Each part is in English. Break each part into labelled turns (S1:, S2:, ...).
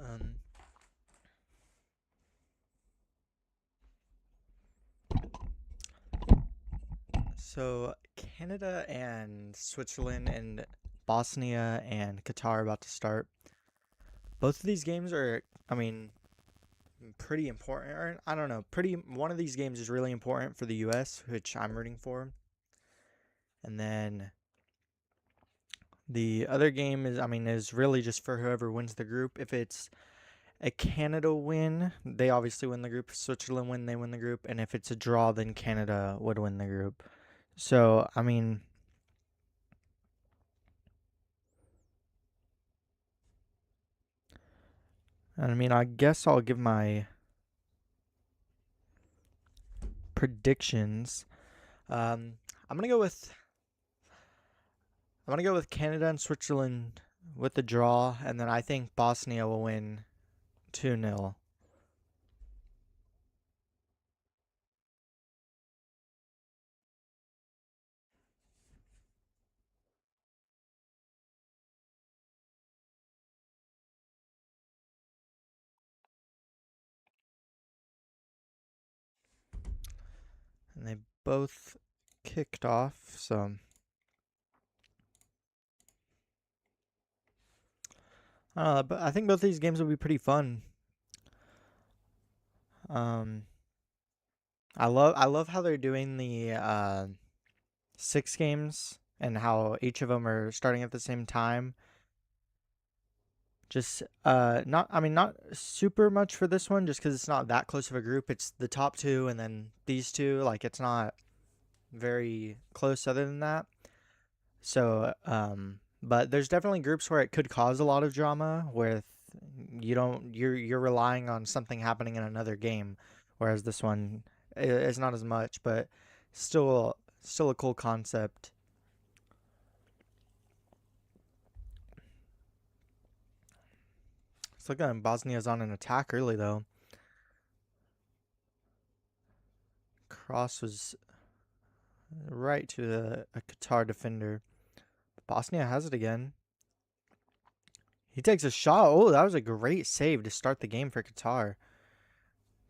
S1: Um, so Canada and Switzerland and Bosnia and Qatar are about to start. Both of these games are, I mean, pretty important. Or, I don't know, pretty. One of these games is really important for the U.S., which I'm rooting for, and then the other game is, I mean, is really just for whoever wins the group. If it's a Canada win, they obviously win the group. If Switzerland win, they win the group, and if it's a draw, then Canada would win the group. So, I guess I'll give my predictions. Um, I'm gonna go with Canada and Switzerland with the draw, and then I think Bosnia will win 2-0. And they both kicked off, so I don't know, but I think both these games will be pretty fun. Um, I love how they're doing the 6 games and how each of them are starting at the same time. Just not super much for this one, just because it's not that close of a group. It's the top two and then these two. Like, it's not very close other than that. So but there's definitely groups where it could cause a lot of drama, where you're relying on something happening in another game, whereas this one is not as much, but still a cool concept. It's looking like Bosnia's on an attack early though. Cross was right to a Qatar defender. Bosnia has it again. He takes a shot. Oh, that was a great save to start the game for Qatar.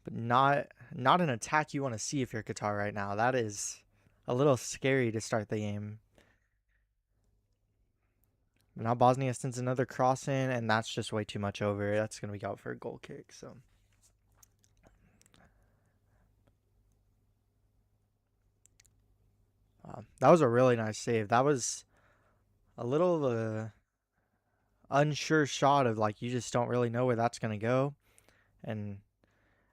S1: But not an attack you want to see if you're Qatar right now. That is a little scary to start the game. But now Bosnia sends another cross in, and that's just way too much over. That's going to be out for a goal kick. So that was a really nice save. That was a little of a unsure shot of, like, you just don't really know where that's going to go. And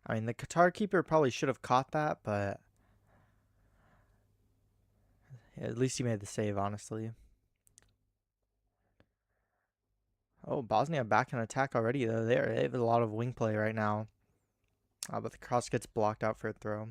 S1: I mean, the Qatar keeper probably should have caught that, but at least he made the save, honestly. Oh, Bosnia back in attack already, though. They have a lot of wing play right now. But the cross gets blocked out for a throw.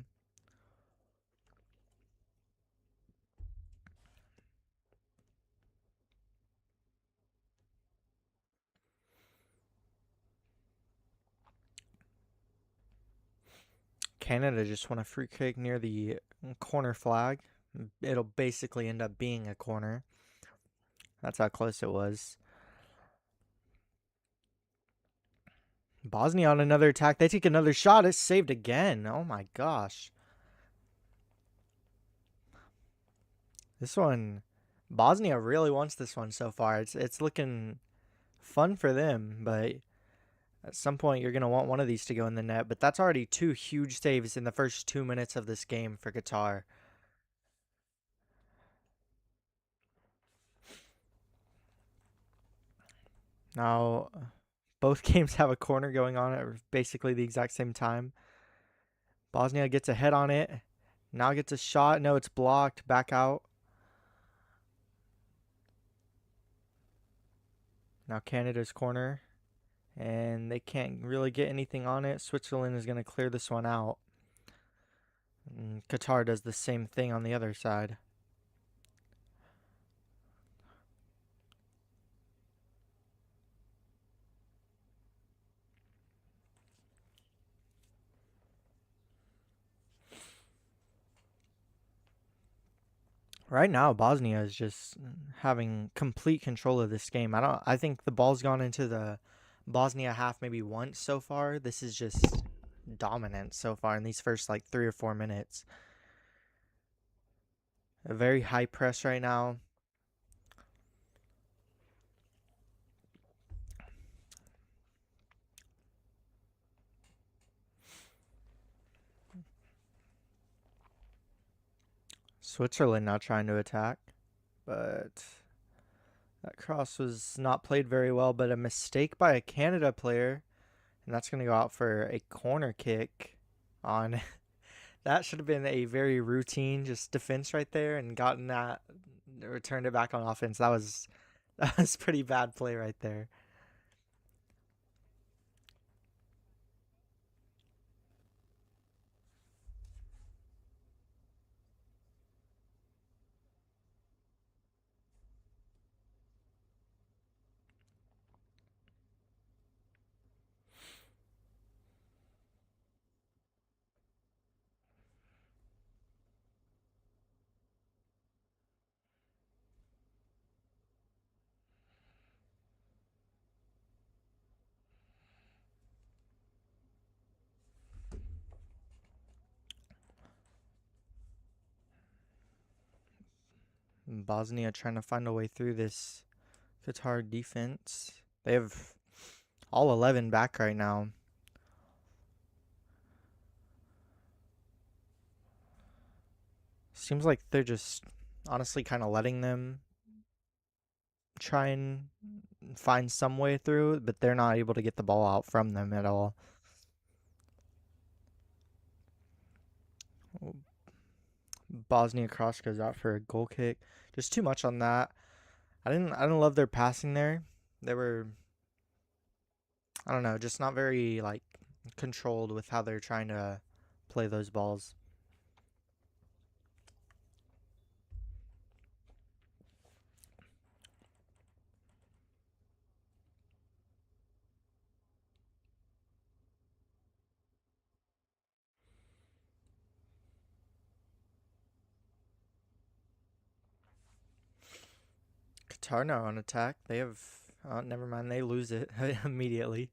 S1: Canada just won a free kick near the corner flag. It'll basically end up being a corner. That's how close it was. Bosnia on another attack. They take another shot. It's saved again. Oh my gosh. This one, Bosnia really wants this one so far. It's looking fun for them, but at some point you're gonna want one of these to go in the net. But that's already 2 huge saves in the first 2 minutes of this game for Qatar. Now, both games have a corner going on at basically the exact same time. Bosnia gets a head on it. Now gets a shot. No, it's blocked. Back out. Now Canada's corner. And they can't really get anything on it. Switzerland is going to clear this one out. And Qatar does the same thing on the other side. Right now, Bosnia is just having complete control of this game. I think the ball's gone into the Bosnia half maybe once so far. This is just dominant so far in these first like 3 or 4 minutes. A very high press right now. Switzerland now trying to attack, but that cross was not played very well, but a mistake by a Canada player, and that's going to go out for a corner kick on. That should have been a very routine just defense right there and gotten that, returned it back on offense. That was pretty bad play right there. Bosnia trying to find a way through this Qatar defense. They have all 11 back right now. Seems like they're just honestly kind of letting them try and find some way through, but they're not able to get the ball out from them at all. Bosnia cross goes out for a goal kick. Just too much on that. I didn't love their passing there. They were, I don't know, just not very like controlled with how they're trying to play those balls. Qatar now on attack. They have, oh, never mind. They lose it immediately.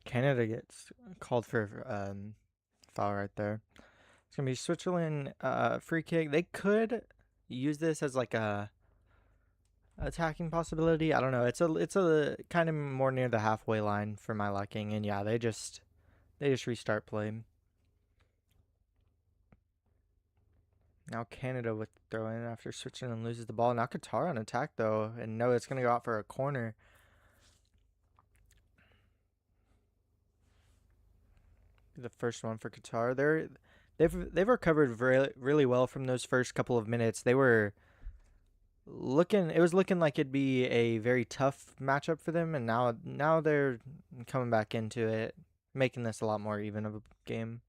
S1: Canada gets called for foul right there. It's gonna be Switzerland free kick. They could use this as like a attacking possibility. I don't know. It's a kind of more near the halfway line for my liking, and yeah, they just restart play. Now Canada with throw in after Switzerland loses the ball. Now Qatar on attack though, and no, it's gonna go out for a corner. The first one for Qatar. They've recovered very really well from those first couple of minutes. They were looking it was looking like it'd be a very tough matchup for them, and now they're coming back into it, making this a lot more even of a game.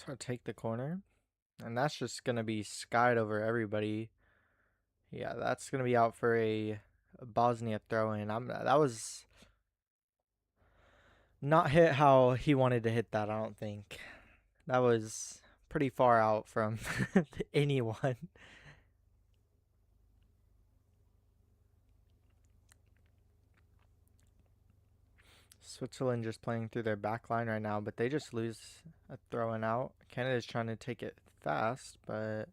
S1: To take the corner, and that's just gonna be skied over everybody. Yeah, that's gonna be out for a Bosnia throw in. That was not hit how he wanted to hit that. I don't think that was pretty far out from anyone. Switzerland just playing through their back line right now, but they just lose a throw in out. Canada's trying to take it fast, but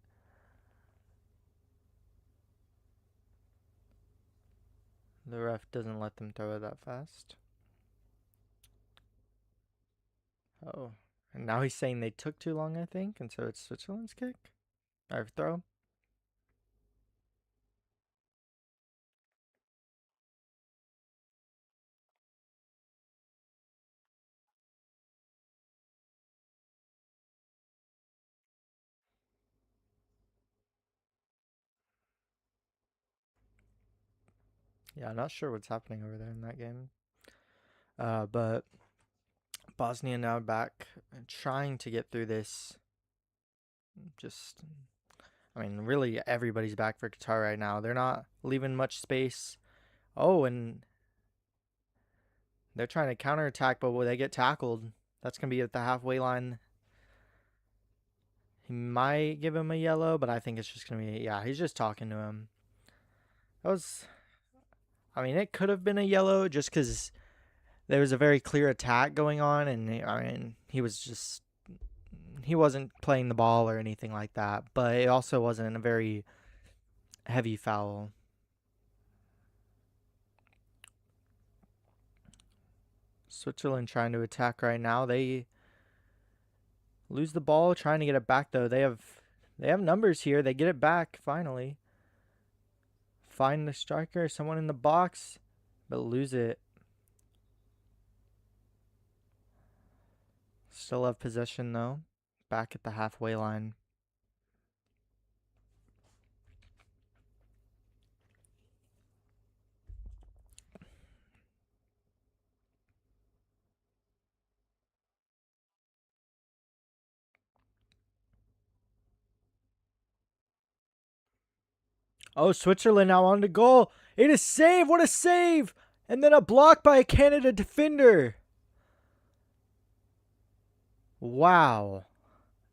S1: the ref doesn't let them throw it that fast. Oh, and now he's saying they took too long, I think, and so it's Switzerland's kick or throw. Yeah, not sure what's happening over there in that game. But Bosnia now back, trying to get through this. Just, I mean, really everybody's back for Qatar right now. They're not leaving much space. Oh, and they're trying to counterattack, but will they get tackled? That's going to be at the halfway line. He might give him a yellow, but I think it's just going to be, yeah, he's just talking to him. That was, I mean, it could have been a yellow just because there was a very clear attack going on, and I mean, he wasn't playing the ball or anything like that, but it also wasn't a very heavy foul. Switzerland trying to attack right now. They lose the ball, trying to get it back though. They have numbers here. They get it back finally. Find the striker, someone in the box, but lose it. Still have possession though. Back at the halfway line. Oh, Switzerland now on the goal. It is save. What a save! And then a block by a Canada defender. Wow.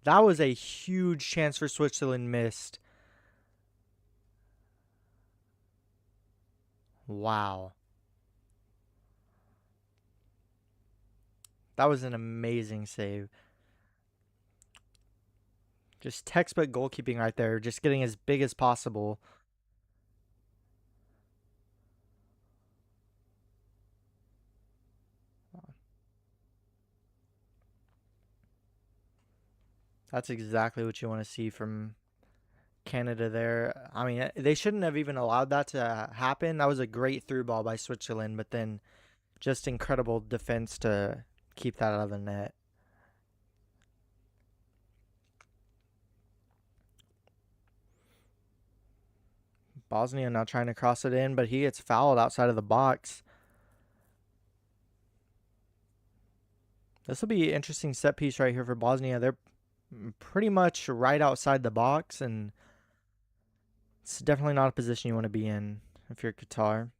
S1: That was a huge chance for Switzerland missed. Wow. That was an amazing save. Just textbook goalkeeping right there. Just getting as big as possible. That's exactly what you want to see from Canada there. I mean, they shouldn't have even allowed that to happen. That was a great through ball by Switzerland, but then just incredible defense to keep that out of the net. Bosnia now trying to cross it in, but he gets fouled outside of the box. This will be an interesting set piece right here for Bosnia. They're pretty much right outside the box, and it's definitely not a position you want to be in if you're Qatar.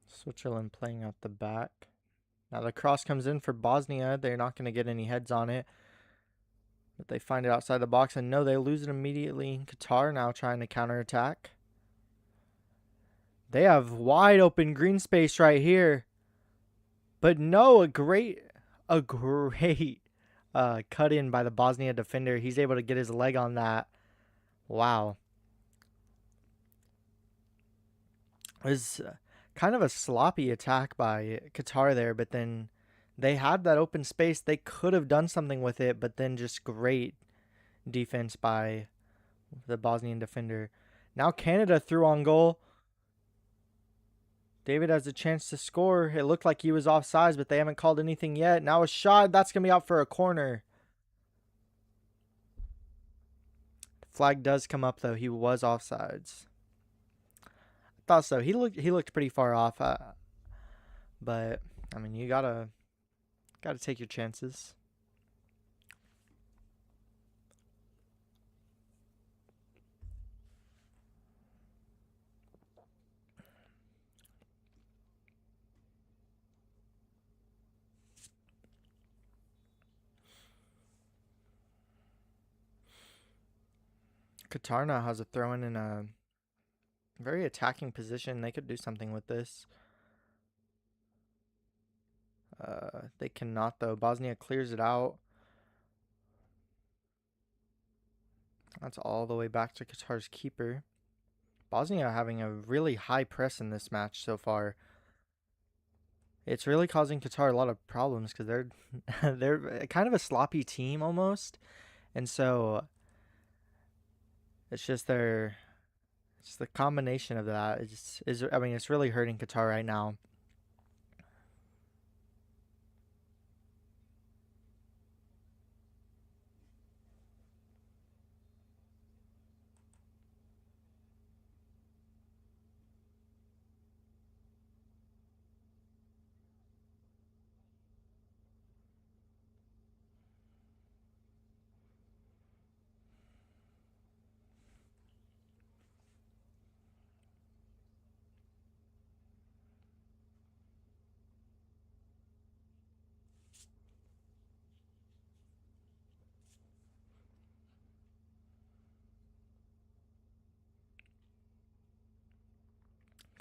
S1: Switzerland playing out the back. Now the cross comes in for Bosnia. They're not going to get any heads on it. But they find it outside the box, and no, they lose it immediately. Qatar now trying to counterattack. They have wide open green space right here. But no, a great cut in by the Bosnia defender. He's able to get his leg on that. Wow. It was kind of a sloppy attack by Qatar there, but then they had that open space. They could have done something with it, but then just great defense by the Bosnian defender. Now Canada threw on goal. David has a chance to score. It looked like he was offsides, but they haven't called anything yet. Now a shot. That's going to be out for a corner. Flag does come up, though. He was offsides. I thought so. He looked pretty far off. But, I mean, you gotta take your chances. Qatar now has a throw in a very attacking position. They could do something with this. They cannot, though. Bosnia clears it out. That's all the way back to Qatar's keeper. Bosnia having a really high press in this match so far. it's really causing Qatar a lot of problems because they're they're kind of a sloppy team almost, and so it's just their it's the combination of that is I mean it's really hurting Qatar right now.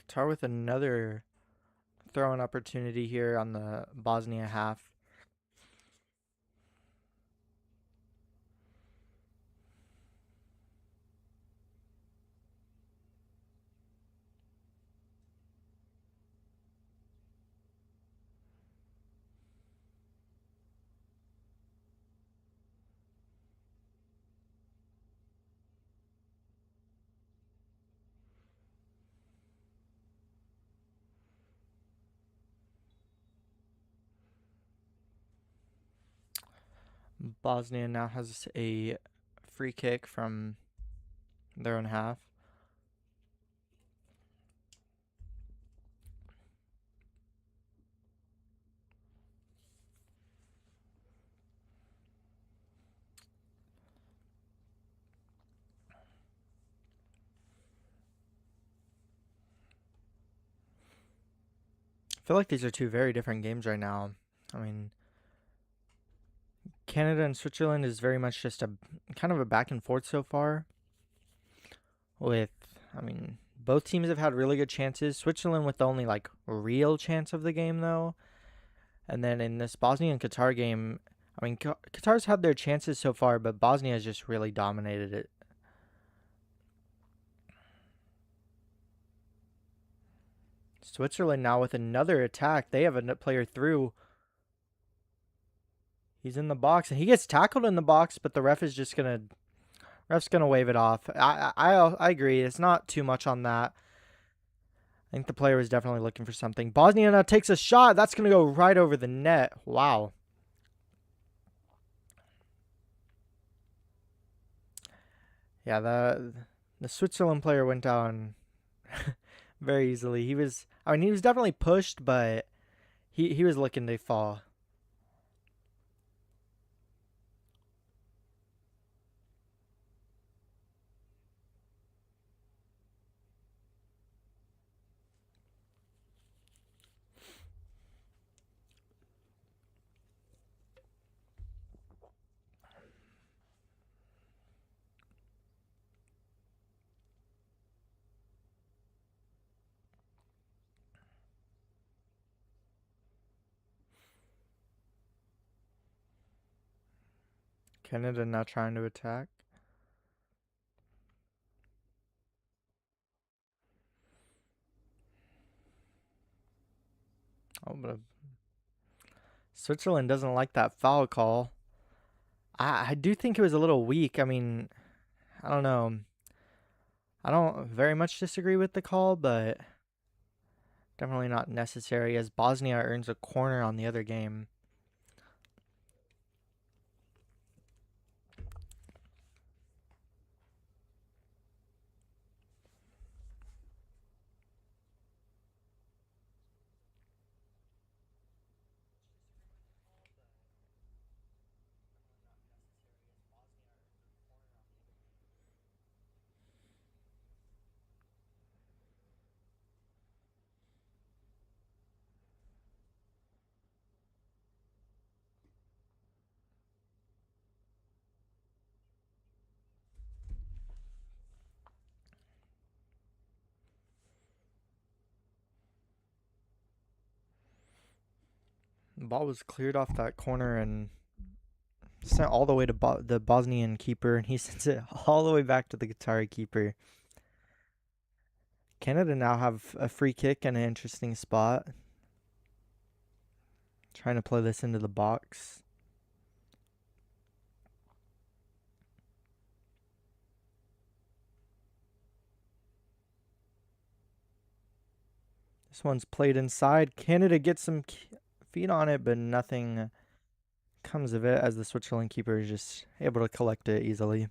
S1: Qatar with another throwing opportunity here on the Bosnia half. Bosnia now has a free kick from their own half. I feel like these are two very different games right now. I mean, Canada and Switzerland is very much just a kind of a back and forth so far. With, I mean, both teams have had really good chances. Switzerland with the only like real chance of the game though, and then in this Bosnia and Qatar game, I mean, Qatar's had their chances so far, but Bosnia has just really dominated it. Switzerland now with another attack. They have a player through. He's in the box and he gets tackled in the box, but the ref's gonna wave it off. I agree. It's not too much on that. I think the player was definitely looking for something. Bosnia now takes a shot. That's gonna go right over the net. Wow. Yeah, the Switzerland player went down very easily. I mean he was definitely pushed, but he was looking to fall. Canada now trying to attack. Oh, but Switzerland doesn't like that foul call. I do think it was a little weak. I mean, I don't know. I don't very much disagree with the call, but definitely not necessary as Bosnia earns a corner on the other game. The ball was cleared off that corner and sent all the way to the Bosnian keeper, and he sends it all the way back to the Qatari keeper. Canada now have a free kick and an interesting spot. Trying to play this into the box. This one's played inside. Canada gets some feet on it, but nothing comes of it as the Switzerland keeper is just able to collect it easily.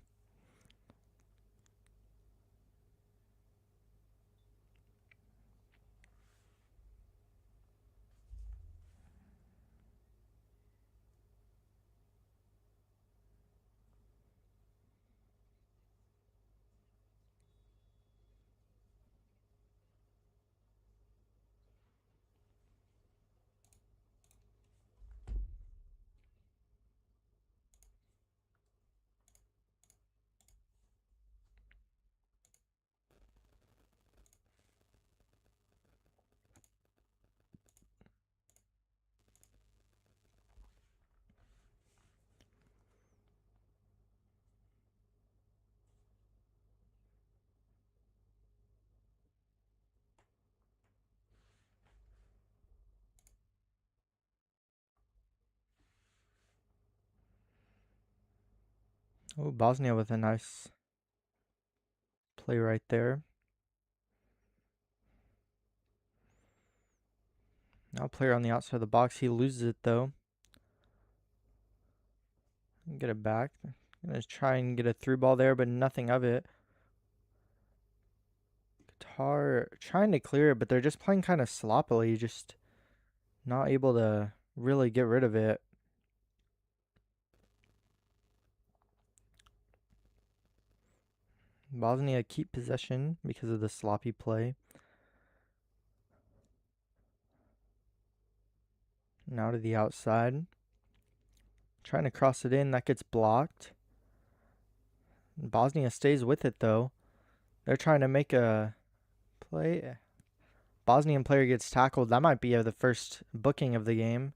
S1: Oh, Bosnia with a nice play right there. Now player on the outside of the box. He loses it though. Get it back. Gonna try and get a through ball there, but nothing of it. Qatar trying to clear it, but they're just playing kind of sloppily, just not able to really get rid of it. Bosnia keep possession because of the sloppy play. Now to the outside. Trying to cross it in, that gets blocked. Bosnia stays with it though. They're trying to make a play. Bosnian player gets tackled. That might be the first booking of the game.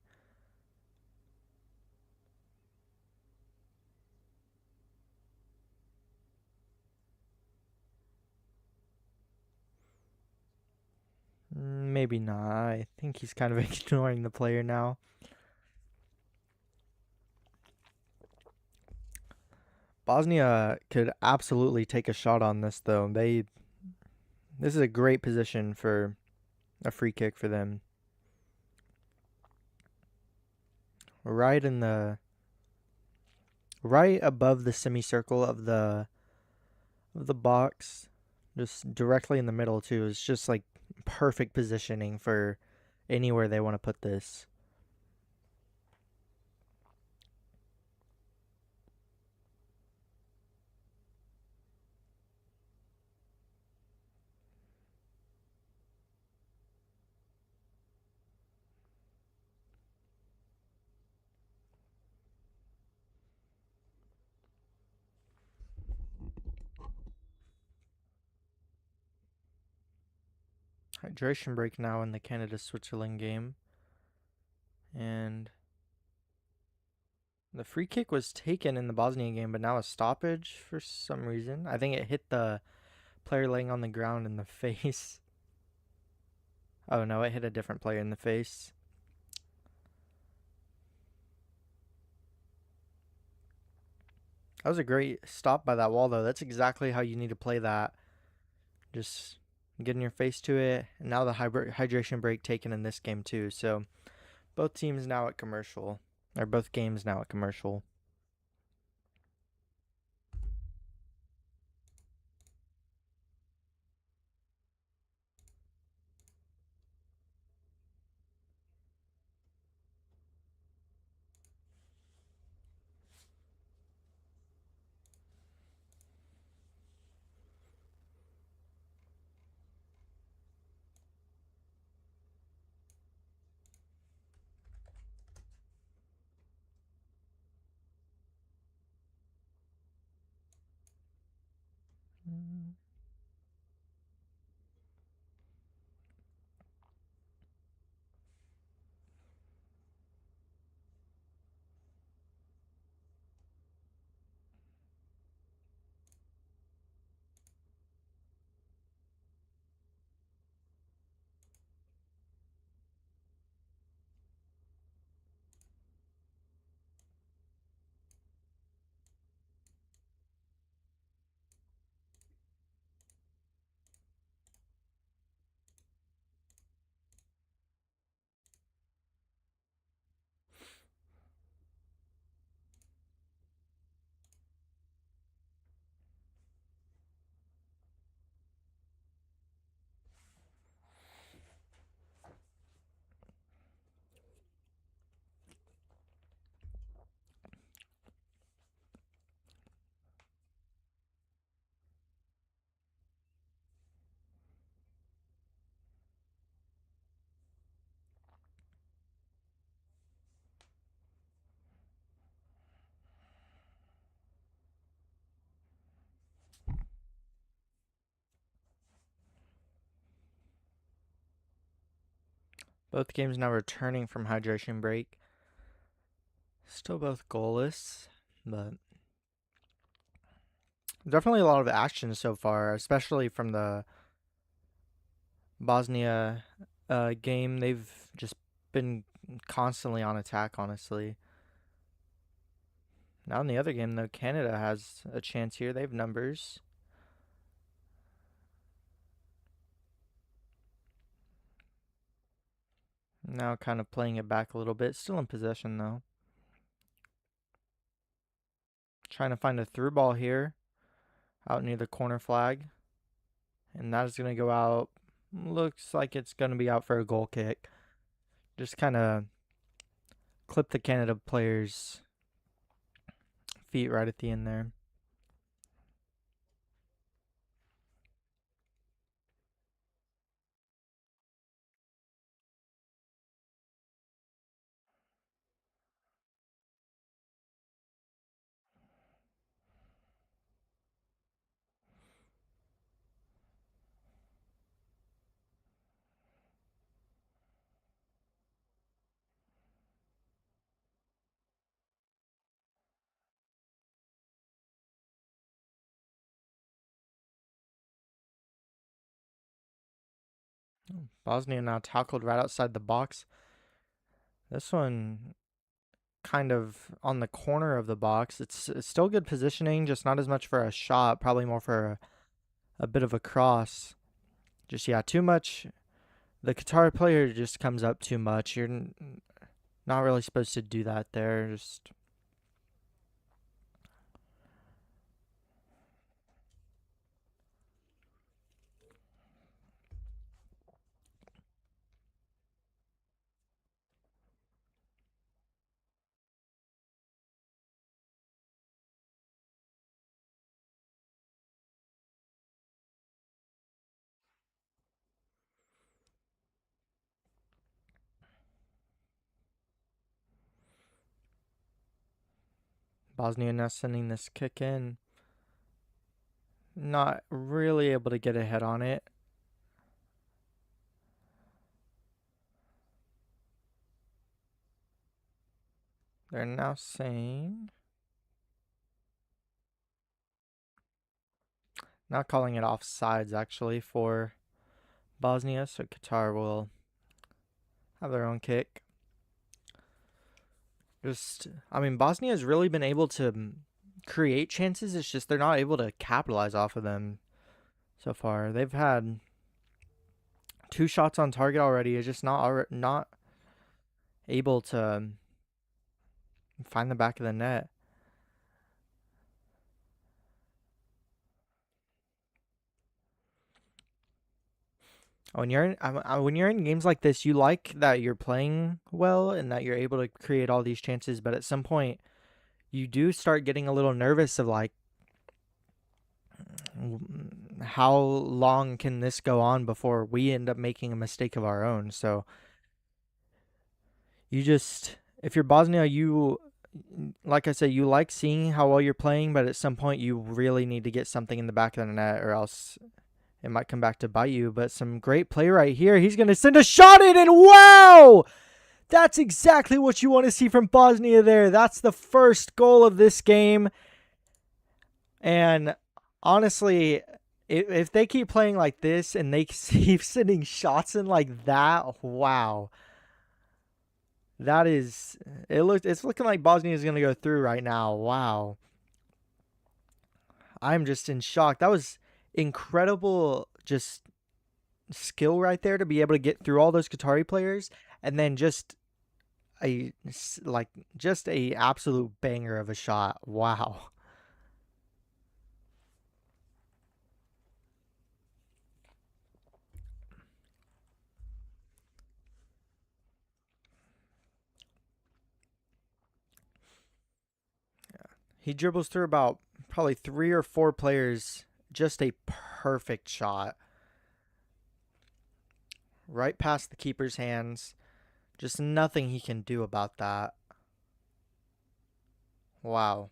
S1: Maybe not. I think he's kind of ignoring the player now. Bosnia could absolutely take a shot on this though. This is a great position for a free kick for them. Right in the right above the semicircle of the box, just directly in the middle too. It's just like perfect positioning for anywhere they want to put this. Hydration break now in the Canada-Switzerland game. And the free kick was taken in the Bosnia game, but now a stoppage for some reason. I think it hit the player laying on the ground in the face. Oh no, it hit a different player in the face. That was a great stop by that wall, though. That's exactly how you need to play that. Just getting your face to it. And now the hydration break taken in this game, too. So both teams now at commercial, or both games now at commercial. Both games now returning from hydration break. Still both goalless, but definitely a lot of action so far, especially from the Bosnia game. They've just been constantly on attack, honestly. Now in the other game, though, Canada has a chance here. They have numbers. Now kind of playing it back a little bit. Still in possession, though. Trying to find a through ball here. Out near the corner flag. And that is going to go out. Looks like it's going to be out for a goal kick. Just kind of clip the Canada player's feet right at the end there. Bosnia now tackled right outside the box. This one kind of on the corner of the box. It's still good positioning, just not as much for a shot, probably more for a bit of a cross. Just, yeah, too much. The Qatar player just comes up too much. You're not really supposed to do that there. Just Bosnia now sending this kick in. Not really able to get ahead on it. They're now saying, now calling it offsides actually for Bosnia, so Qatar will have their own kick. Just, I mean, Bosnia has really been able to create chances. It's just they're not able to capitalize off of them so far. They've had 2 shots on target already. It's just not able to find the back of the net. When you're in games like this, you like that you're playing well and that you're able to create all these chances, but at some point you do start getting a little nervous of like, how long can this go on before we end up making a mistake of our own? So you just, if you're Bosnia, you, like I said, you like seeing how well you're playing, but at some point you really need to get something in the back of the net or else it might come back to bite you. But some great play right here. He's going to send a shot in, and wow! That's exactly what you want to see from Bosnia there. That's the first goal of this game. And honestly, if they keep playing like this and they keep sending shots in like that, wow. That is, it's looking like Bosnia is going to go through right now. Wow. I'm just in shock. That was incredible, just skill right there to be able to get through all those Qatari players, and then just a absolute banger of a shot. Wow. He dribbles through about probably 3 or 4 players. Just a perfect shot. Right past the keeper's hands. Just nothing he can do about that. Wow.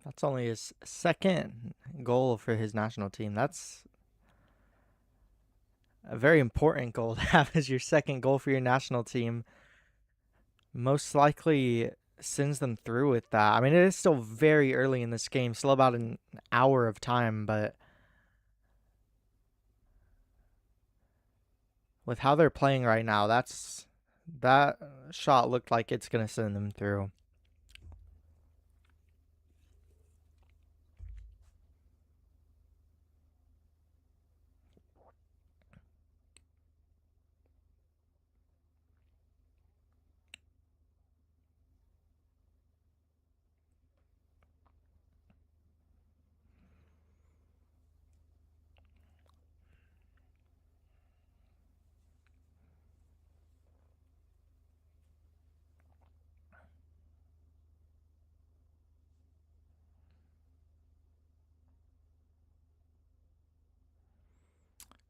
S1: That's only his second goal for his national team. That's a very important goal to have as your second goal for your national team. Most likely sends them through with that. I mean, it is still very early in this game, still about an hour of time, but with how they're playing right now, that shot looked like it's going to send them through.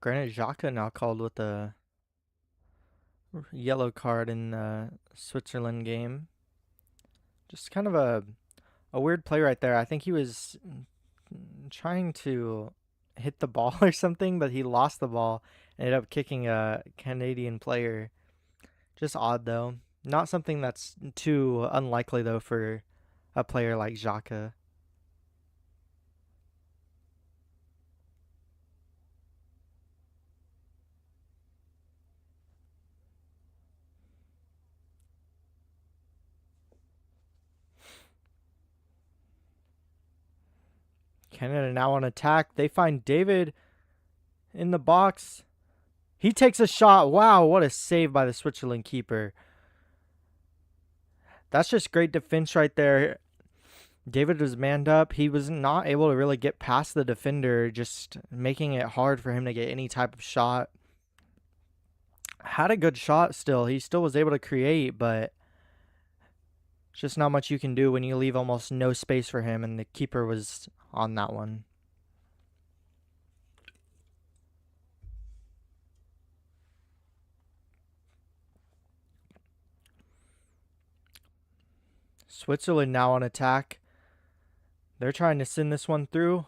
S1: Granit Xhaka now called with a yellow card in the Switzerland game. Just kind of a weird play right there. I think he was trying to hit the ball or something, but he lost the ball. Ended up kicking a Canadian player. Just odd though. Not something that's too unlikely though for a player like Xhaka. Canada now on attack. They find David in the box. He takes a shot. Wow, what a save by the Switzerland keeper. That's just great defense right there. David was manned up. He was not able to really get past the defender, just making it hard for him to get any type of shot. Had a good shot still. He still was able to create, but just not much you can do when you leave almost no space for him, and the keeper was on that one. Switzerland now on attack. They're trying to send this one through.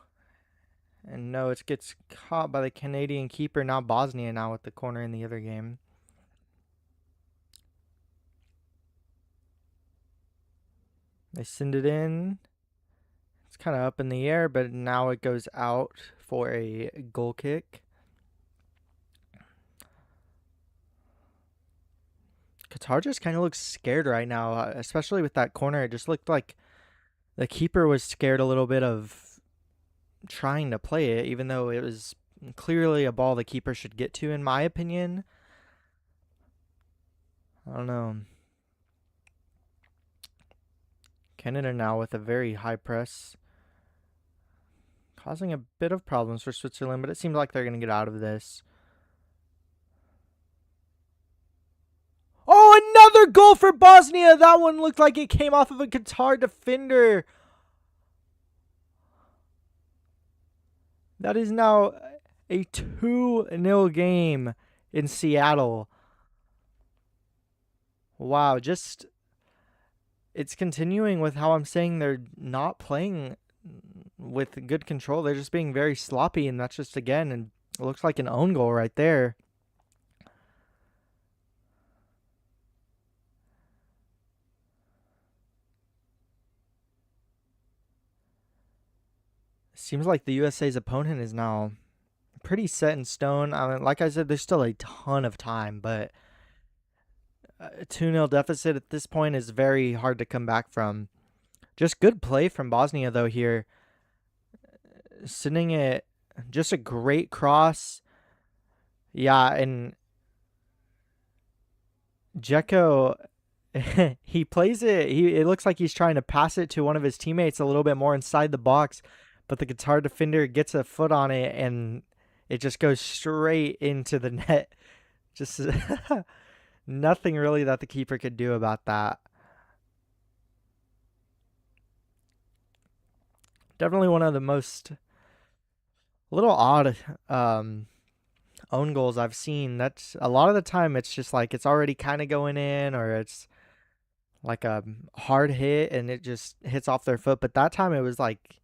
S1: And no, it gets caught by the Canadian keeper. Now Bosnia now with the corner in the other game. They send it in. It's kind of up in the air, but now it goes out for a goal kick. Qatar just kind of looks scared right now, especially with that corner. It just looked like the keeper was scared a little bit of trying to play it, even though it was clearly a ball the keeper should get to, in my opinion. I don't know. Canada now with a very high press, causing a bit of problems for Switzerland, but it seems like they're going to get out of this. Oh, another goal for Bosnia. That one looked like it came off of a Qatar defender. That is now a 2-0 game in Seattle. Wow, just it's continuing with how I'm saying they're not playing with good control. They're just being very sloppy, and that's just, again, and it looks like an own goal right there. Seems like the USA's opponent is now pretty set in stone. I mean, like I said, there's still a ton of time, but a 2-0 deficit at this point is very hard to come back from. Just good play from Bosnia, though, here. Sending it, just a great cross. Yeah, and Dzeko, he plays it. It looks like he's trying to pass it to one of his teammates a little bit more inside the box, but the Qatar defender gets a foot on it, and it just goes straight into the net. Just nothing really that the keeper could do about that. Definitely one of the most little odd own goals I've seen. That's a lot of the time it's just like it's already kind of going in, or it's like a hard hit and it just hits off their foot. But that time it was like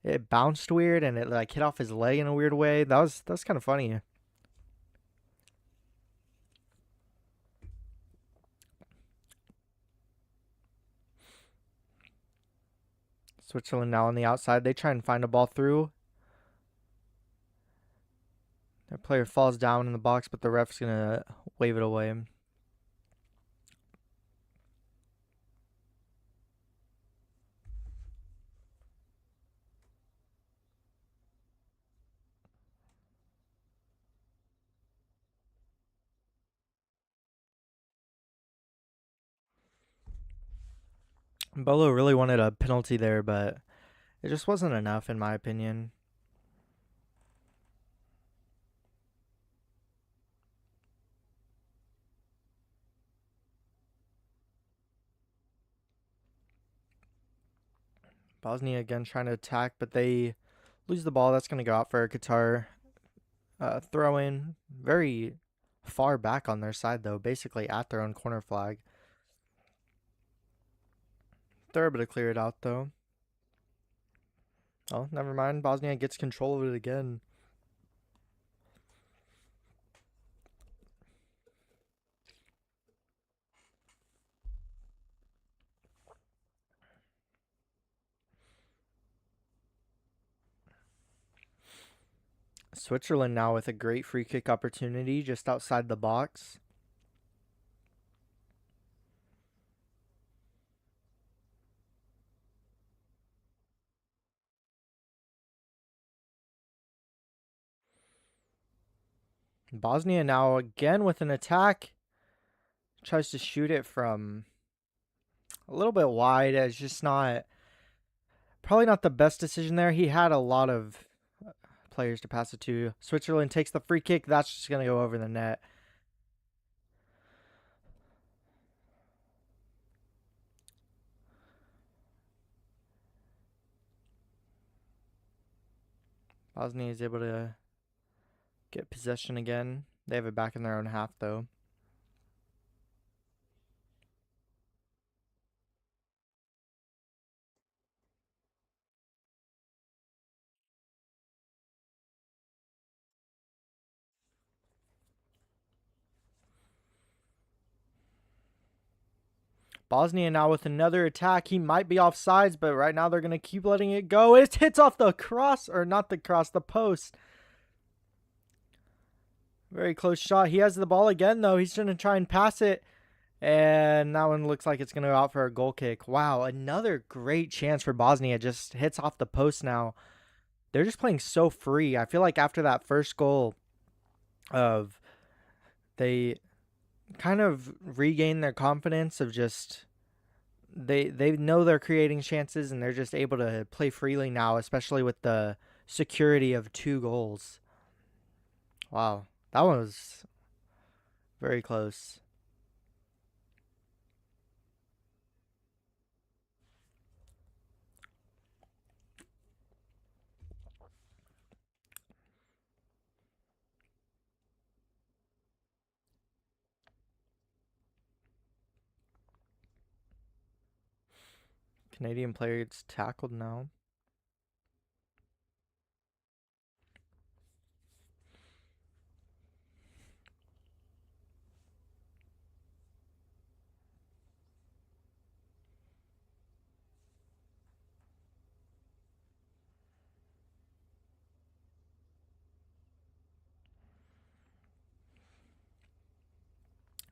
S1: it bounced weird and it like hit off his leg in a weird way. That was kind of funny. Switzerland now on the outside. They try and find a ball through. Their player falls down in the box, but the ref's gonna wave it away. Bolo really wanted a penalty there, but it just wasn't enough in my opinion. Bosnia again trying to attack, but they lose the ball. That's going to go out for a Qatar throw in. Very far back on their side, though, basically at their own corner flag. They're able to clear it out, though. Oh, never mind. Bosnia gets control of it again. Switzerland now with a great free kick opportunity just outside the box. Bosnia now again with an attack. Tries to shoot it from a little bit wide. It's just not, probably not the best decision there. He had a lot of players to pass it to. Switzerland takes the free kick. That's just going to go over the net. Bosnia is able to get possession again. They have it back in their own half, though. Bosnia now with another attack. He might be offsides, but right now they're going to keep letting it go. It hits off the cross, or not the cross, the post. Very close shot. He has the ball again, though. He's going to try and pass it. And that one looks like it's going to go out for a goal kick. Wow, another great chance for Bosnia. Just hits off the post now. They're just playing so free. I feel like after that first goal of they kind of regain their confidence of just they know they're creating chances and they're just able to play freely now, especially with the security of 2 goals. Wow, that one was very close. Canadian player gets tackled now.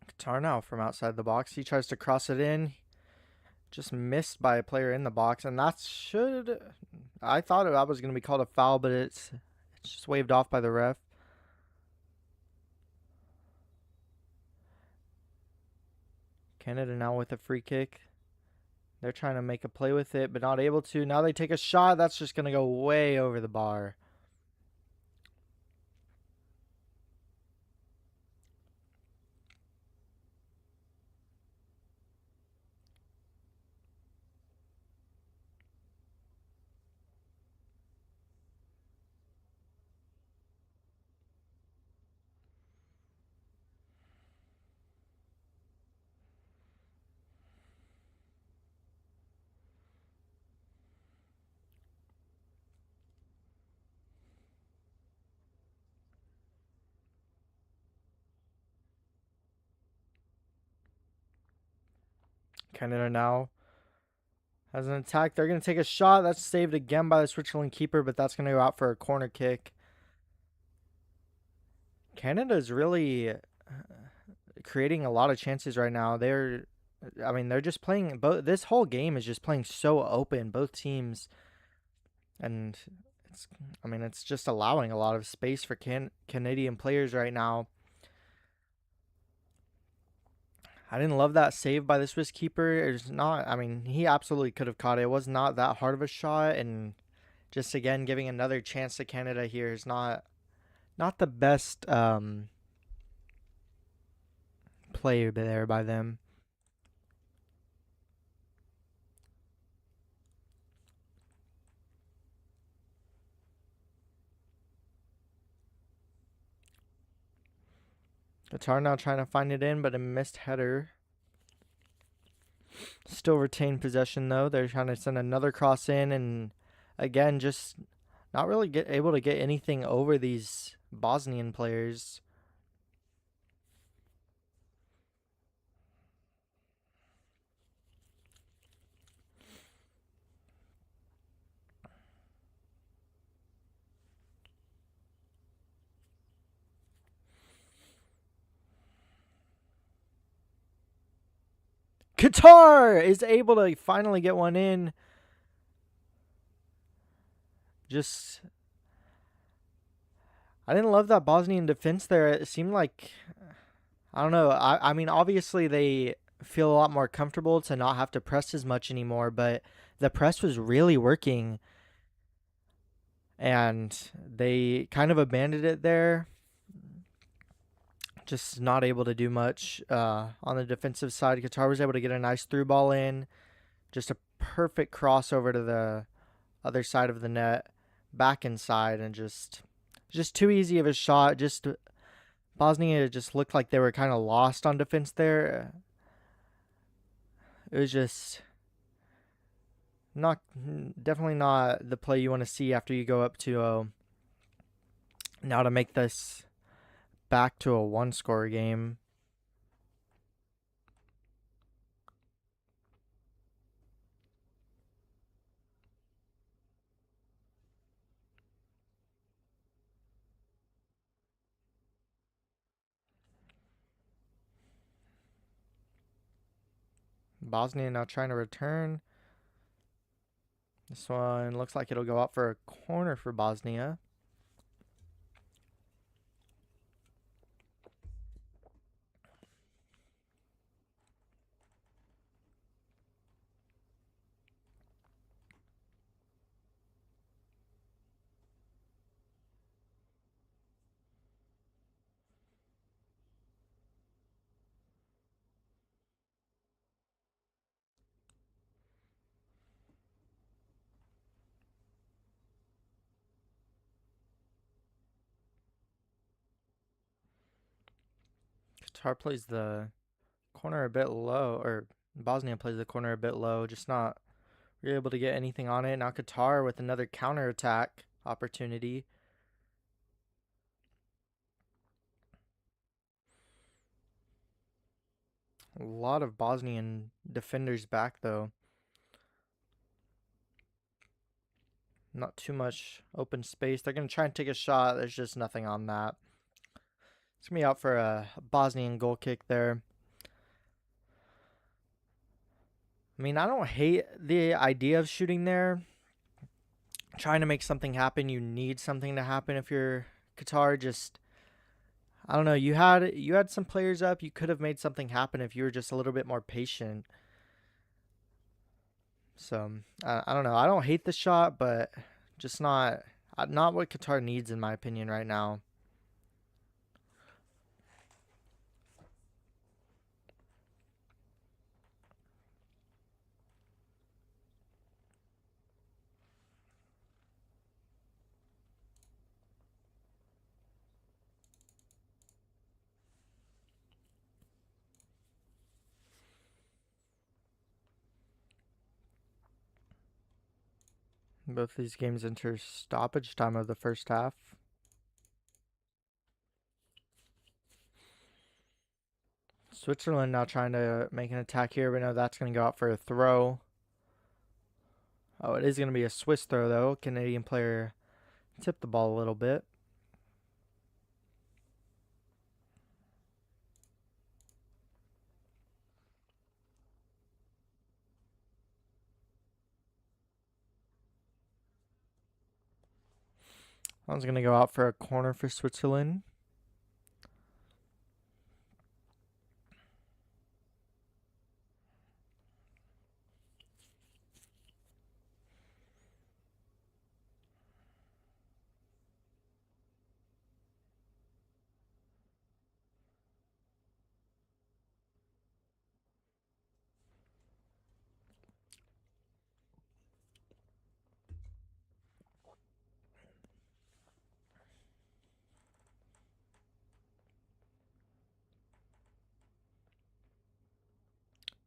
S1: Qatar now from outside the box. He tries to cross it in. Just missed by a player in the box, and that should. I thought that was going to be called a foul, but it's just waved off by the ref. Canada now with a free kick. They're trying to make a play with it, but not able to. Now they take a shot. That's just going to go way over the bar. Canada now has an attack. They're going to take a shot. That's saved again by the Switzerland keeper, but that's going to go out for a corner kick. Canada's really creating a lot of chances right now. They're just playing both. This whole game is just playing so open, both teams, and it's just allowing a lot of space for Canadian players right now. I didn't love that save by the Swiss keeper. It's not. He absolutely could have caught it. It was not that hard of a shot, and just again giving another chance to Canada here is not the best play there by them. Qatar now trying to find it in, but a missed header. Still retain possession though. They're trying to send another cross in, and again, just not really able to get anything over these Bosnian players. Qatar is able to finally get one in. Just, I didn't love that Bosnian defense there. It seemed like, I don't know. Obviously they feel a lot more comfortable to not have to press as much anymore, but the press was really working, and they kind of abandoned it there. Just not able to do much on the defensive side. Qatar was able to get a nice through ball in. Just a perfect crossover to the other side of the net, back inside, and just too easy of a shot. Just Bosnia just looked like they were kind of lost on defense there. It was just definitely not the play you want to see after you go up 2-0. Now to make this back to a one-score game. Bosnia now trying to return. This one looks like it'll go out for a corner for Bosnia. Qatar plays the corner a bit low, or Bosnia plays the corner a bit low, just not really able to get anything on it. Now Qatar with another counter attack opportunity. A lot of Bosnian defenders back though. Not too much open space. They're going to try and take a shot. There's just nothing on that. It's going to be out for a Bosnian goal kick there. I don't hate the idea of shooting there. Trying to make something happen. You need something to happen if you're Qatar. Just, I don't know. You had some players up. You could have made something happen if you were just a little bit more patient. So, I don't know. I don't hate the shot, but just not what Qatar needs in my opinion right now. Both these games enter stoppage time of the first half. Switzerland now trying to make an attack here. We know that's going to go out for a throw. Oh, it is going to be a Swiss throw, though. Canadian player tipped the ball a little bit. That one's going to go out for a corner for Switzerland.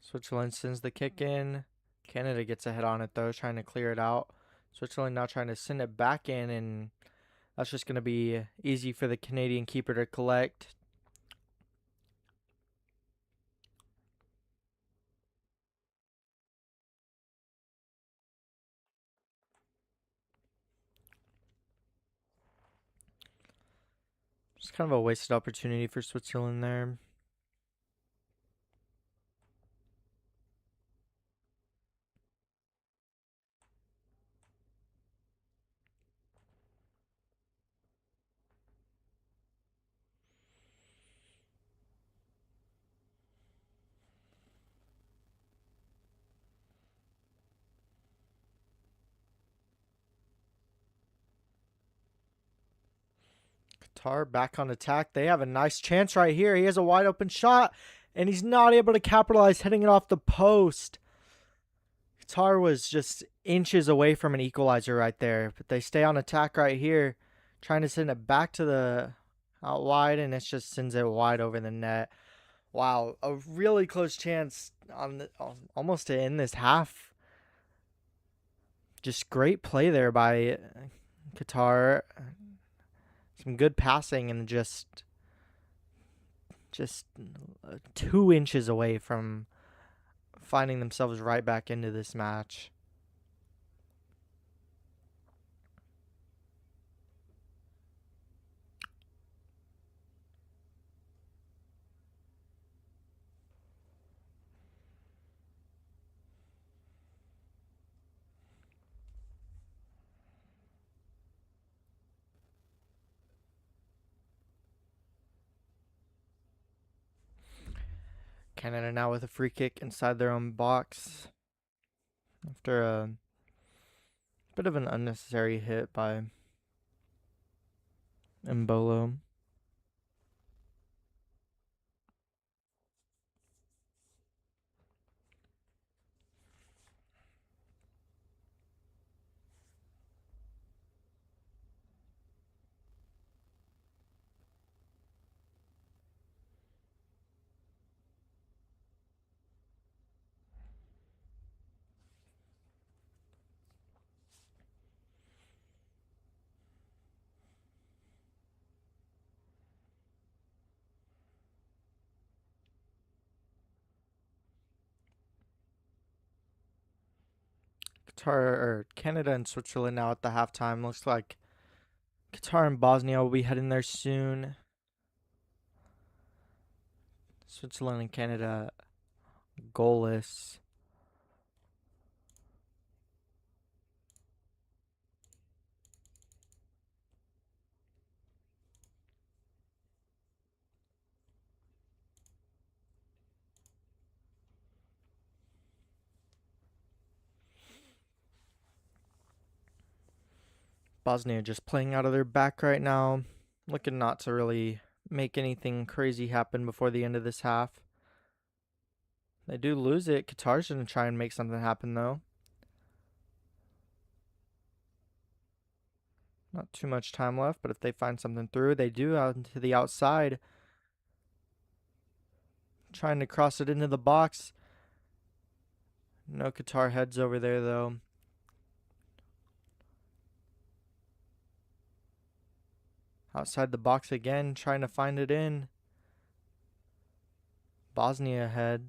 S1: Switzerland sends the kick in. Canada gets a head on it, though, trying to clear it out. Switzerland now trying to send it back in, and that's just going to be easy for the Canadian keeper to collect. Just kind of a wasted opportunity for Switzerland there. Qatar back on attack. They have a nice chance right here. He has a wide open shot, and he's not able to capitalize, hitting it off the post. Qatar was just inches away from an equalizer right there, but they stay on attack right here, trying to send it back to the out wide, and it just sends it wide over the net. Wow, a really close chance on almost to end this half. Just great play there by Qatar. Some good passing and just 2 inches away from finding themselves right back into this match. Canada now with a free kick inside their own box after a bit of an unnecessary hit by Mbolo. Canada and Switzerland now at the halftime. Looks like Qatar and Bosnia will be heading there soon. Switzerland and Canada goalless. Bosnia just playing out of their back right now, looking not to really make anything crazy happen before the end of this half. They do lose it. Qatar's going to try and make something happen, though. Not too much time left, but if they find something through, they do out to the outside. Trying to cross it into the box. No Qatar heads over there, though. Outside the box again, trying to find it in. Bosnia ahead.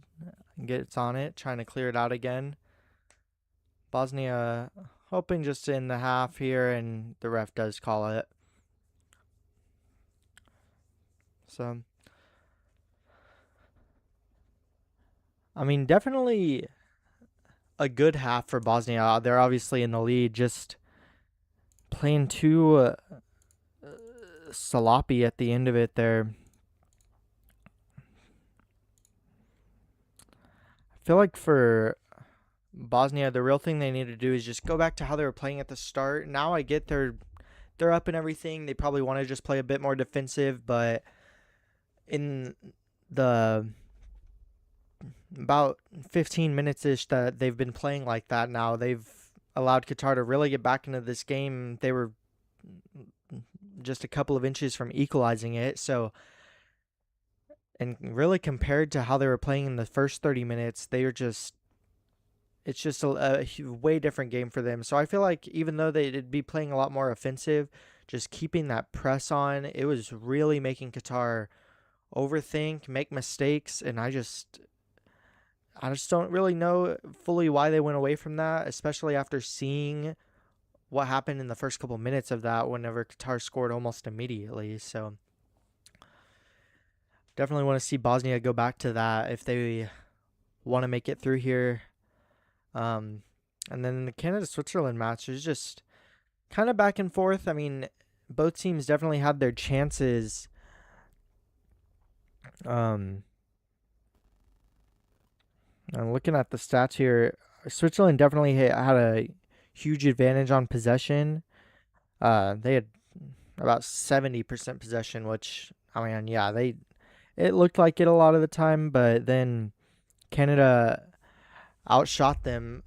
S1: Gets on it, trying to clear it out again. Bosnia hoping just in the half here, and the ref does call it. So, I mean, definitely a good half for Bosnia. They're obviously in the lead, just playing too sloppy at the end of it there. I feel like for Bosnia, the real thing they need to do is just go back to how they were playing at the start. Now I get they're up and everything. They probably want to just play a bit more defensive, but in the about 15 minutes ish that they've been playing like that now, they've allowed Qatar to really get back into this game. They were just a couple of inches from equalizing it. So, and really compared to how they were playing in the first 30 minutes, they are just, it's just a way different game for them. So I feel like even though they'd be playing a lot more offensive, just keeping that press on, it was really making Qatar overthink, make mistakes, and I just don't really know fully why they went away from that, especially after seeing what happened in the first couple minutes of that whenever Qatar scored almost immediately. So definitely want to see Bosnia go back to that if they want to make it through here. And then the Canada-Switzerland match is just kind of back and forth. I mean, both teams definitely had their chances. I'm looking at the stats here. Switzerland definitely had a huge advantage on possession. They had about 70% possession, which, I mean, yeah, it looked like it a lot of the time, but then Canada outshot them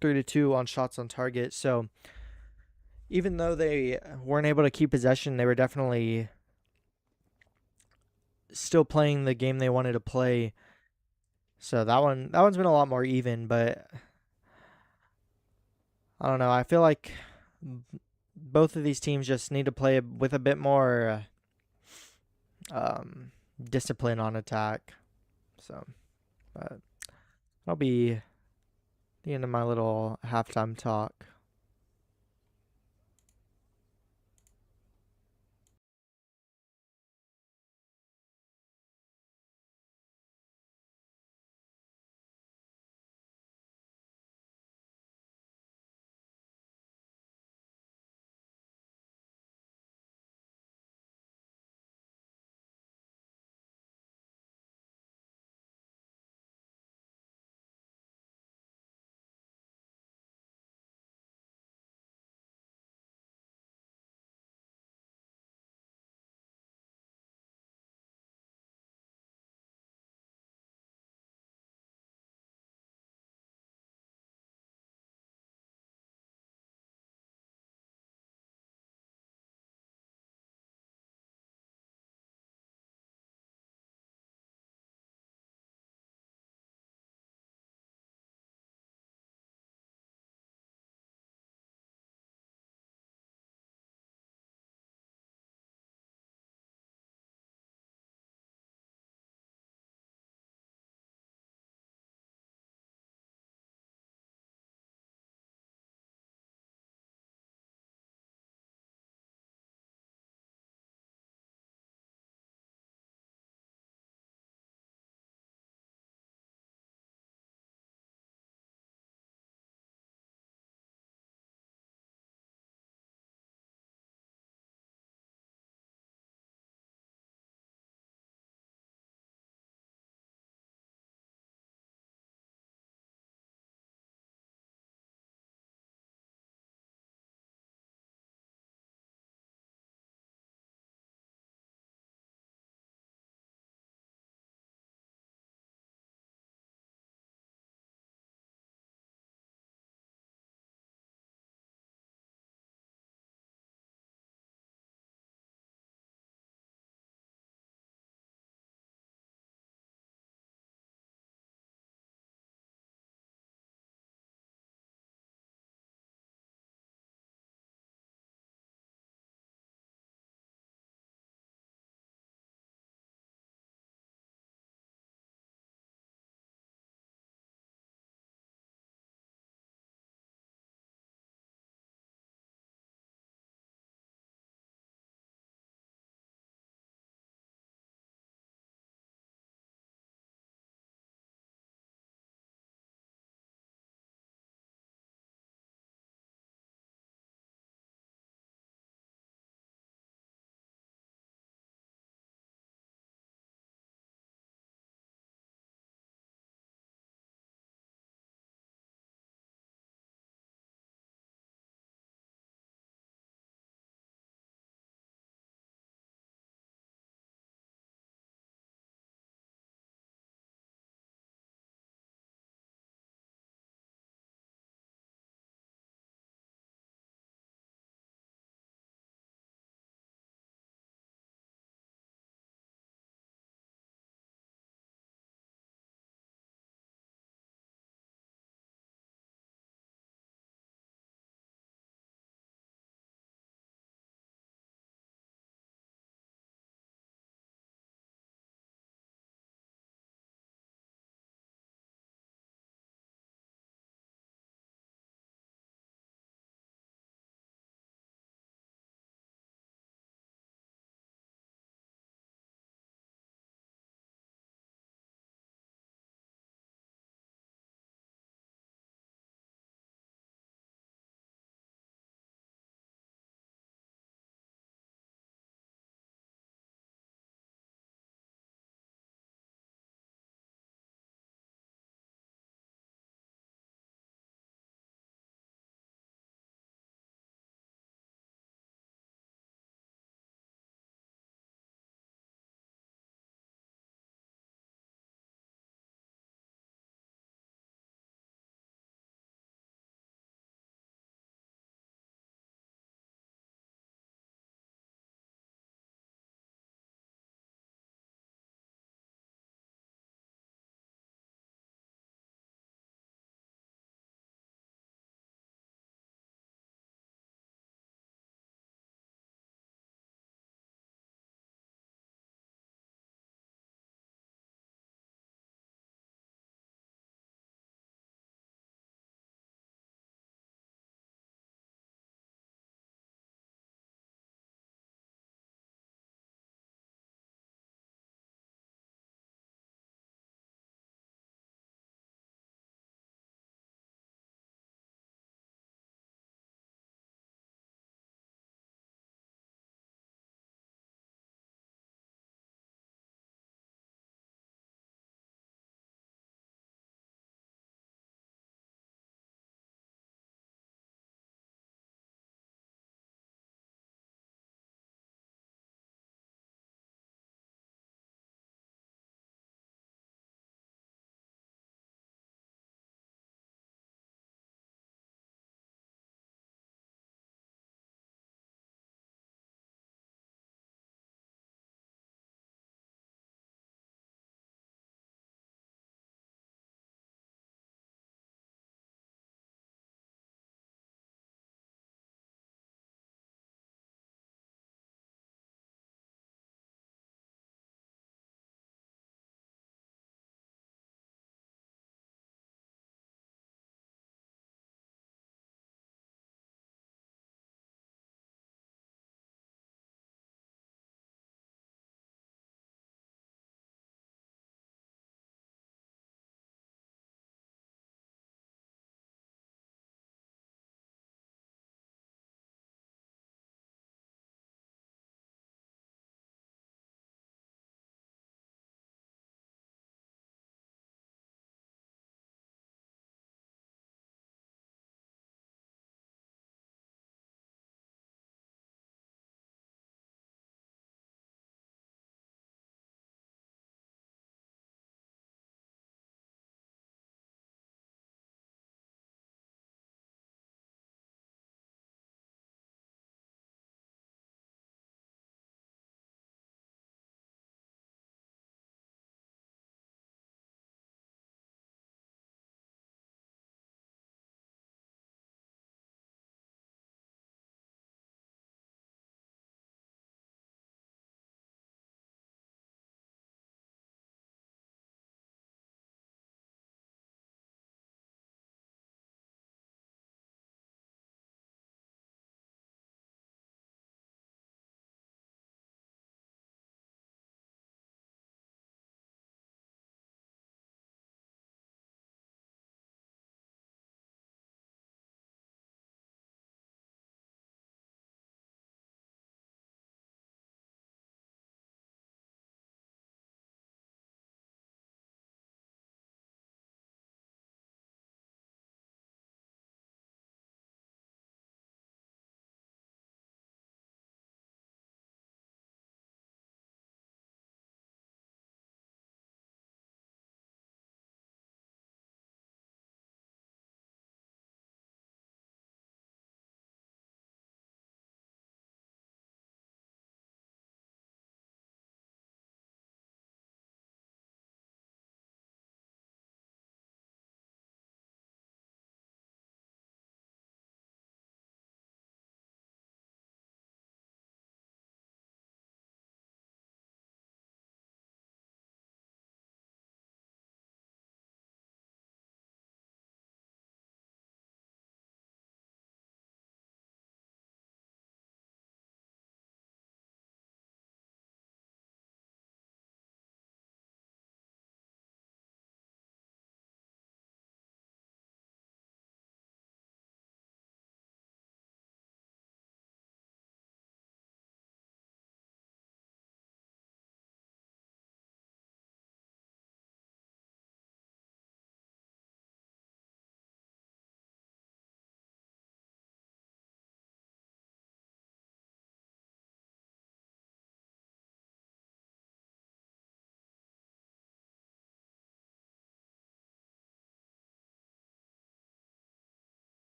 S1: 3-2 on shots on target. So even though they weren't able to keep possession, they were definitely still playing the game they wanted to play. So that one's been a lot more even, but I don't know. I feel like both of these teams just need to play with a bit more discipline on attack. So, but that'll be the end of my little halftime talk.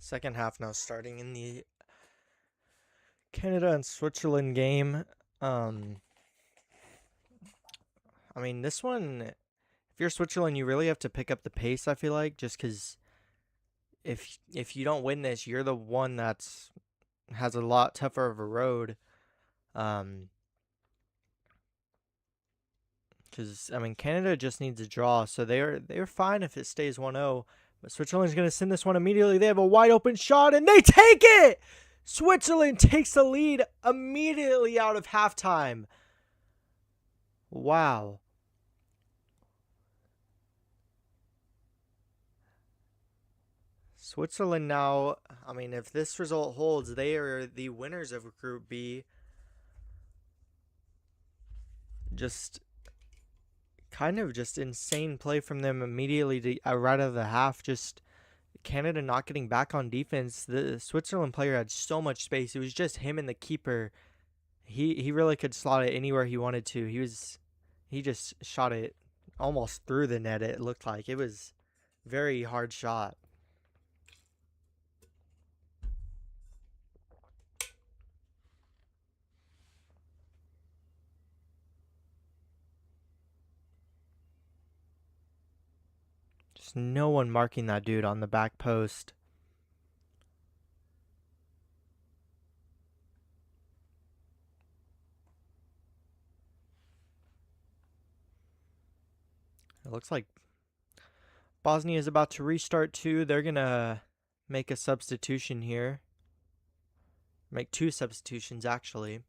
S1: Second half now starting in the Canada and Switzerland game. Um, I mean, this one, if you're Switzerland, you really have to pick up the pace, I feel like, just because if you don't win this, you're the one that's has a lot tougher of a road. Um, because I mean, Canada just needs a draw, so they're fine if it stays 1-0. But Switzerland's going to send this one immediately. They have a wide open shot, and they take it! Switzerland takes the lead immediately out of halftime. Wow. Switzerland now, I mean, if this result holds, they are the winners of Group B. Just kind of just insane play from them immediately to, right out of the half. Just Canada not getting back on defense. The Switzerland player had so much space. It was just him and the keeper. He really could slot it anywhere he wanted to. He just shot it almost through the net. It looked like it was very hard shot. Just no one marking that dude on the back post. It looks like Bosnia is about to restart too. They're going to make a substitution here. Make two substitutions, actually.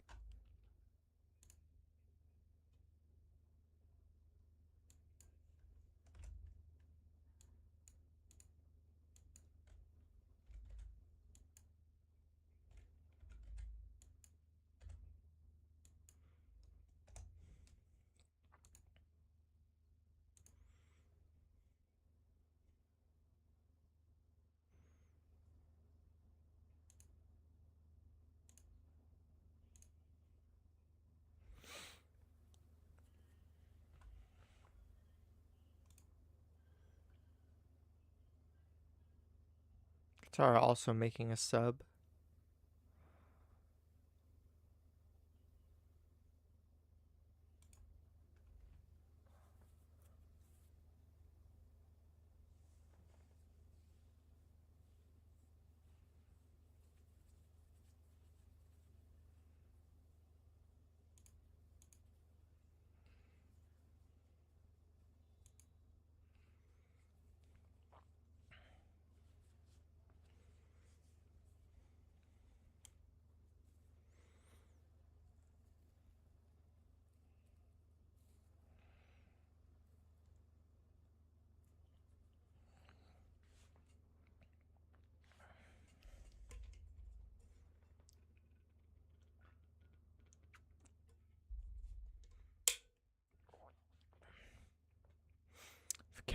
S1: Qatar also making a sub.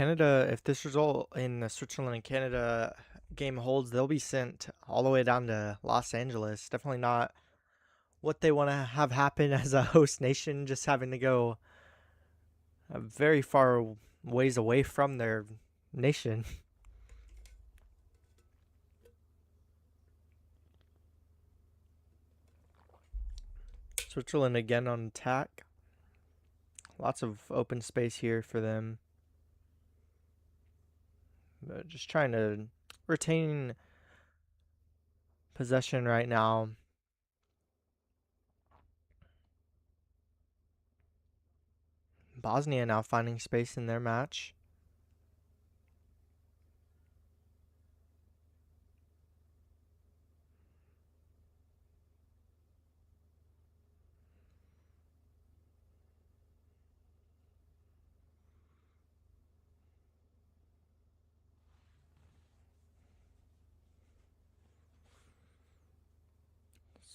S1: Canada, if this result in the Switzerland and Canada game holds, they'll be sent all the way down to Los Angeles. Definitely not what they want to have happen as a host nation, just having to go very far ways away from their nation. Switzerland again on attack. Lots of open space here for them. But just trying to retain possession right now. Bosnia now finding space in their match.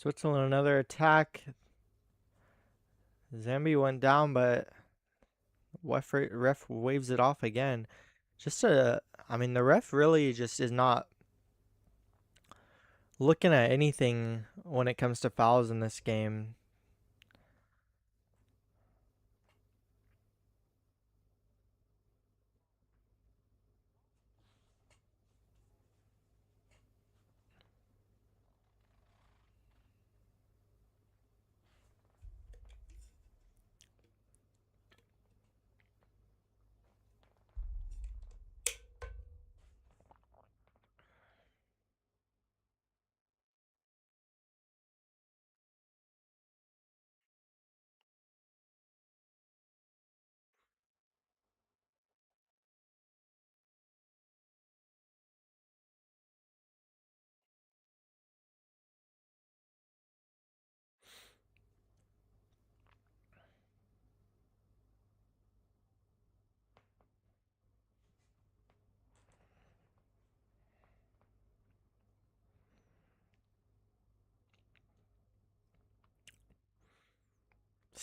S1: Switzerland another attack. Zambia went down, but ref waves it off again. I mean, the ref really just is not looking at anything when it comes to fouls in this game.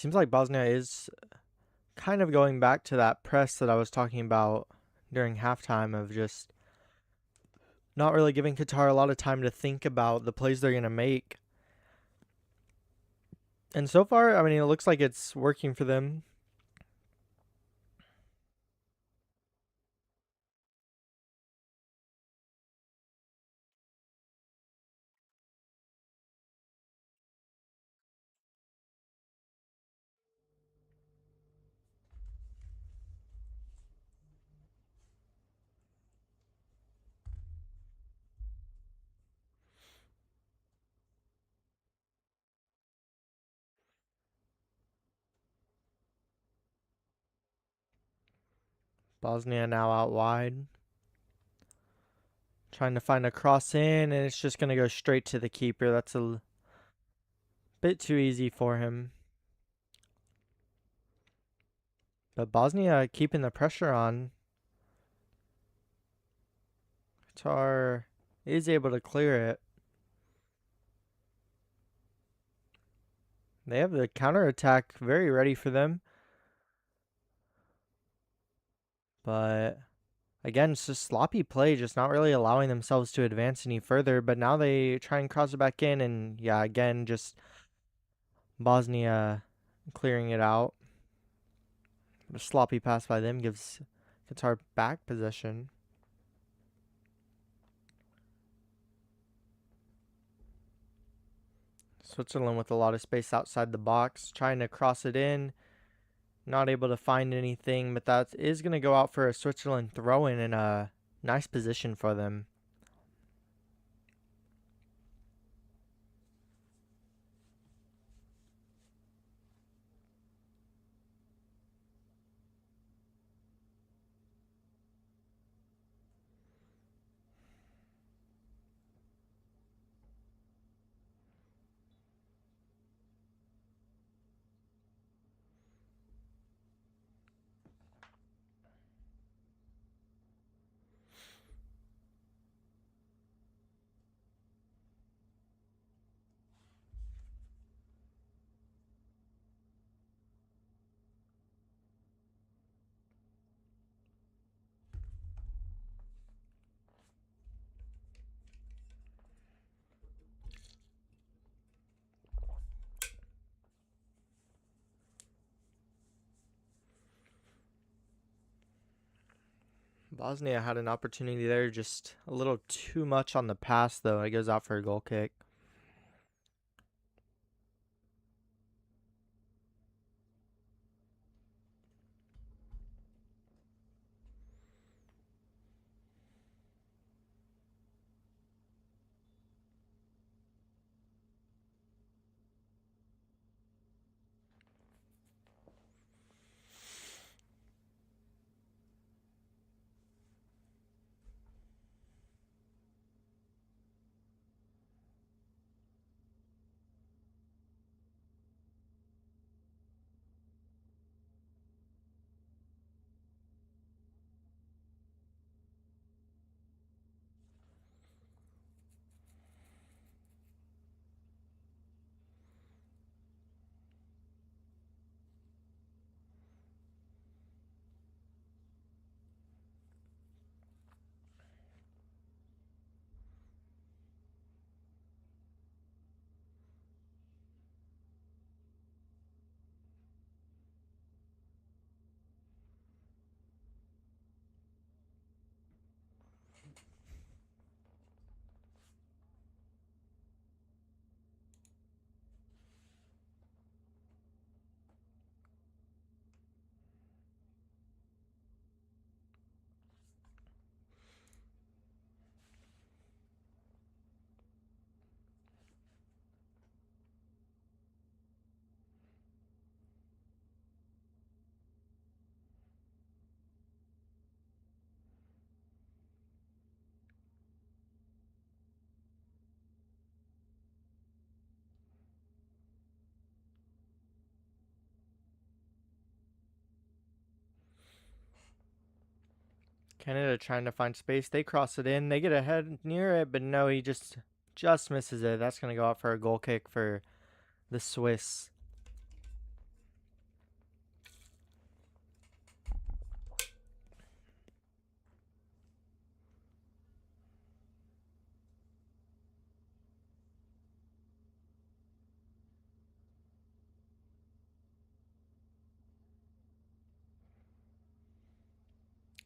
S1: Seems like Bosnia is kind of going back to that press that I was talking about during halftime of just not really giving Qatar a lot of time to think about the plays they're going to make. And so far, I mean, it looks like it's working for them. Bosnia now out wide, trying to find a cross in, and it's just going to go straight to the keeper. That's a bit too easy for him. But Bosnia keeping the pressure on. Qatar is able to clear it. They have the counterattack very ready for them. But again, it's just sloppy play, just not really allowing themselves to advance any further. But now they try and cross it back in, and yeah, again, just Bosnia clearing it out. A sloppy pass by them gives Qatar back possession. Switzerland with a lot of space outside the box, trying to cross it in. Not able to find anything, but that is going to go out for a Switzerland throw-in and a nice position for them. Bosnia had an opportunity there, just a little too much on the pass, though. It goes out for a goal kick. Canada trying to find space. They cross it in. They get ahead near it, but no, he just misses it. That's going to go out for a goal kick for the Swiss.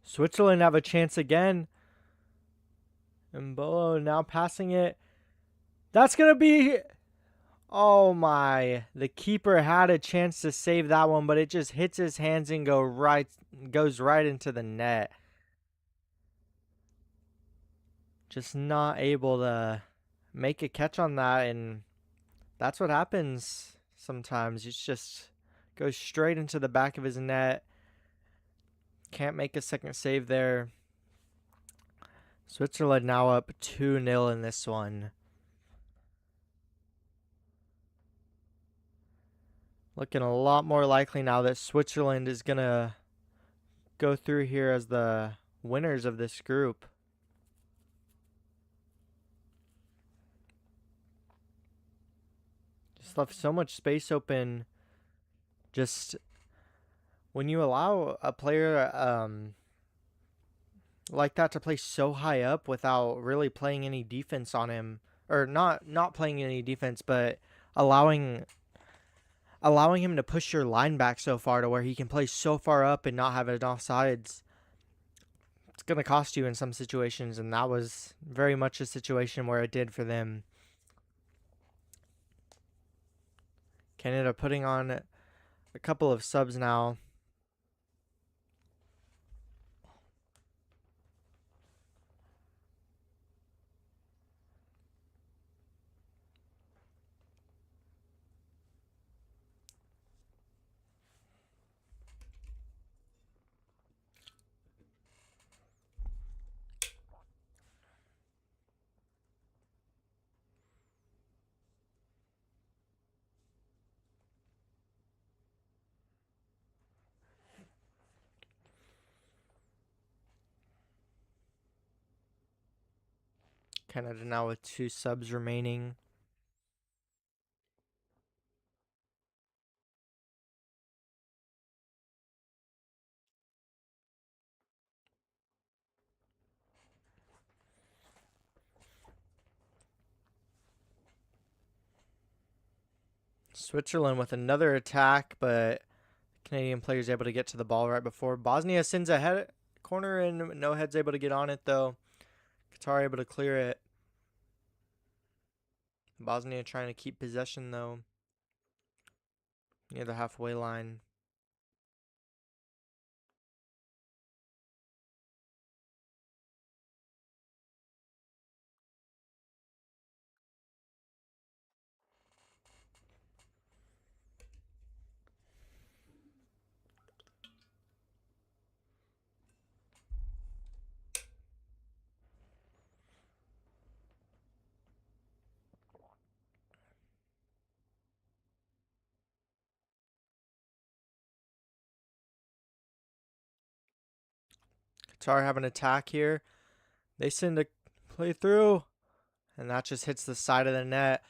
S1: Switzerland have a chance again. Mbolo now passing it. That's going to be... Oh my. The keeper had a chance to save that one, but it just hits his hands and goes right into the net. Just not able to make a catch on that, and that's what happens sometimes. It just goes straight into the back of his net. Can't make a second save there. Switzerland now up 2-0 in this one. Looking a lot more likely now that Switzerland is going to go through here as the winners of this group. Just left so much space open. Just when you allow a player like that to play so high up without really playing any defense on him, or not playing any defense, but allowing him to push your line back so far to where he can play so far up and not have it offsides, it's going to cost you in some situations, and that was very much a situation where it did for them. Canada putting on a couple of subs now. Canada now with 2 subs remaining. Switzerland with another attack, but Canadian players able to get to the ball right before. Bosnia sends a head corner, and no head's able to get on it, though. Qatar able to clear it. Bosnia trying to keep possession, though, near the halfway line. Qatar have an attack here. They send a play through, and that just hits the side of the net.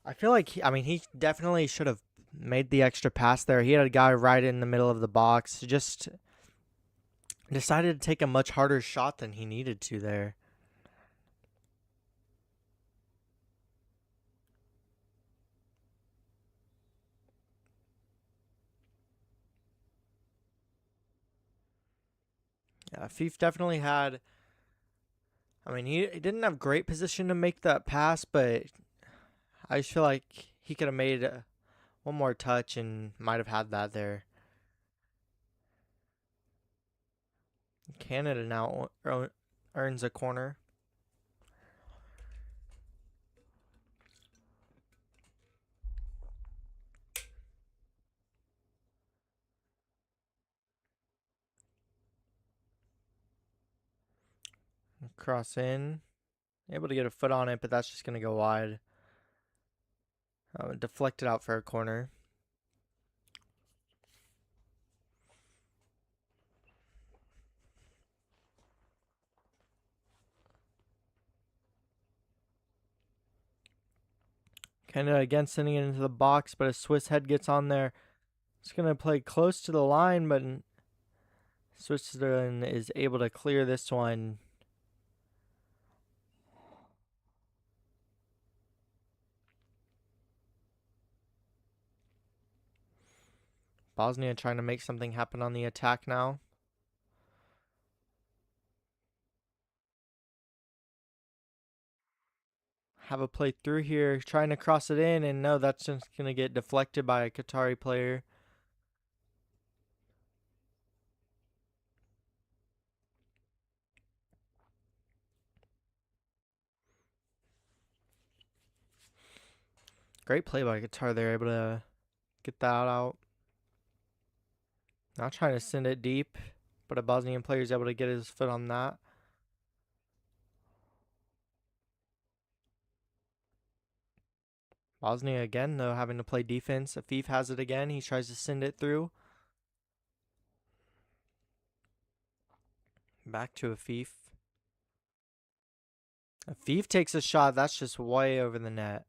S1: I feel like, he definitely should have made the extra pass there. He had a guy right in the middle of the box. Just decided to take a much harder shot than he needed to there. Yeah, Fief definitely had... he didn't have great position to make that pass, but I just feel like he could have made one more touch and might have had that there. Canada now earns a corner. Cross in. Able to get a foot on it, but that's just going to go wide. Deflected out for a corner. Canada again sending it into the box, but a Swiss head gets on there. It's going to play close to the line, but Switzerland is able to clear this one. Bosnia trying to make something happen on the attack now. have a play through here, trying to cross it in, and no, that's just going to get deflected by a Qatari player. Great play by Qatar. They're able to get that out. Not trying to send it deep, but a Bosnian player is able to get his foot on that. Bosnia again, though, having to play defense. Afif has it again. He tries to send it through. Back to Afif. Afif takes a shot. That's just way over the net.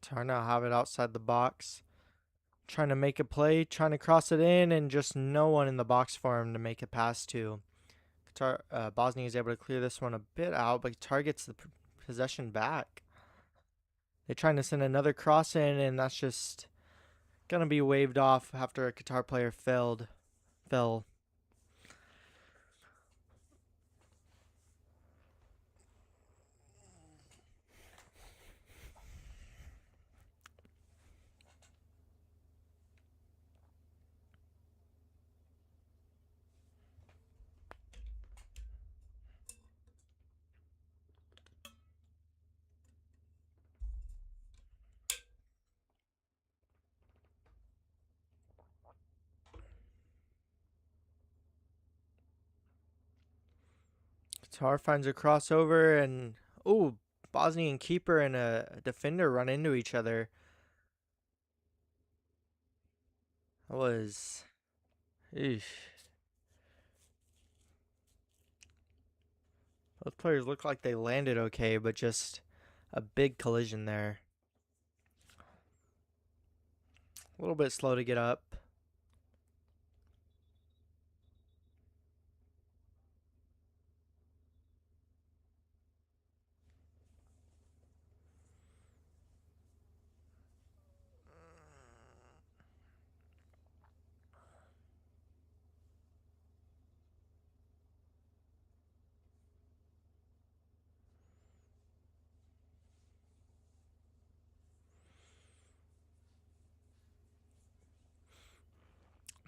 S1: Qatar now have it outside the box. Trying to make a play, trying to cross it in, and just no one in the box for him to make a pass to. Qatar, Bosnia is able to clear this one a bit out, but Qatar gets the possession back. They're trying to send another cross in, and that's just going to be waved off after a Qatar player fell. Qatar finds a crossover, and Bosnian keeper and a defender run into each other. That was, eesh. Both players looked like they landed okay, but just a big collision there. A little bit slow to get up.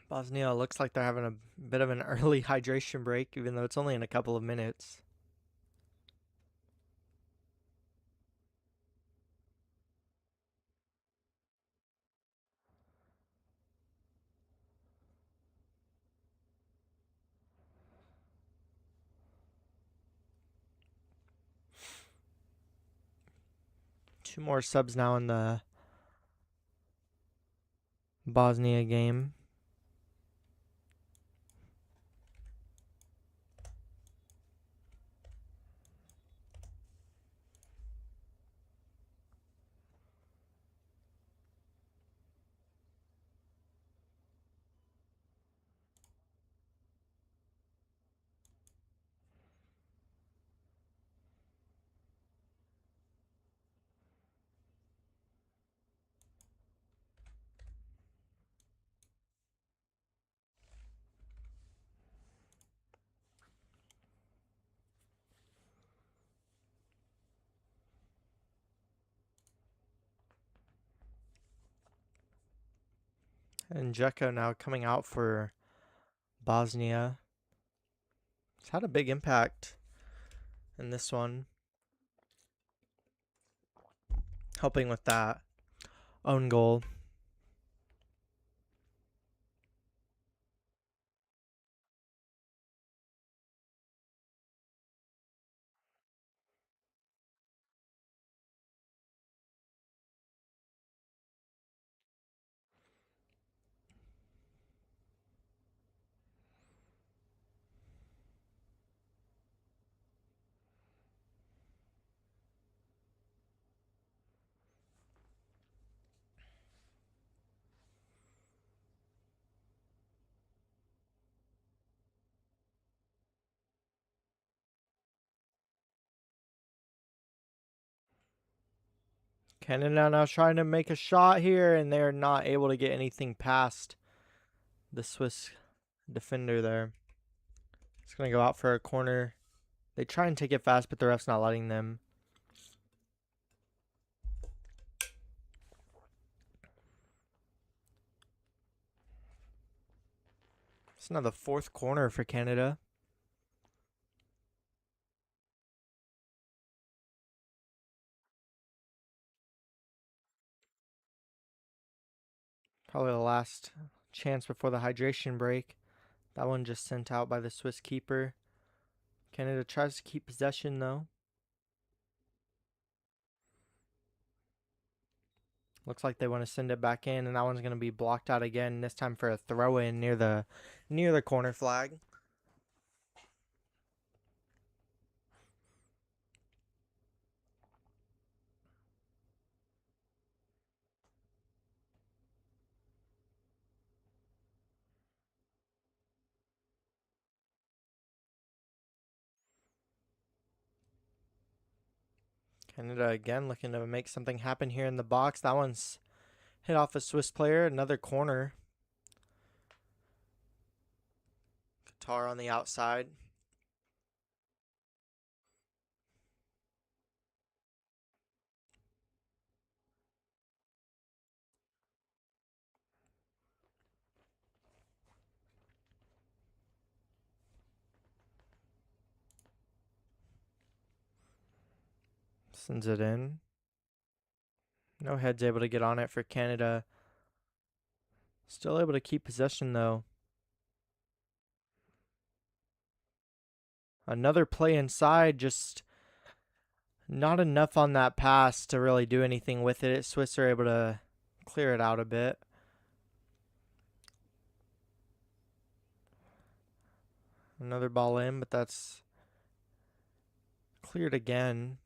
S1: Bosnia looks like they're having a bit of an early hydration break, even though it's only in a couple of minutes. Two more subs now in the Bosnia game. And Dzeko now coming out for Bosnia. It's had a big impact in this one. Helping with that own goal. Canada now trying to make a shot here, and they're not able to get anything past the Swiss defender there. It's going to go out for a corner. They try and take it fast, but the ref's not letting them. It's now the fourth corner for Canada. Probably the last chance before the hydration break. That one just sent out by the Swiss keeper. Canada tries to keep possession though. Looks like they want to send it back in, and that one's going to be blocked out again. This time for a throw in near the corner flag. Canada again looking to make something happen here in the box. That one's hit off a Swiss player. Another corner. Qatar on the outside. Sends it in. No heads able to get on it for Canada. Still able to keep possession though. Another play inside, just not enough on that pass to really do anything with it. Swiss are able to clear it out a bit. Another ball in, but that's cleared again.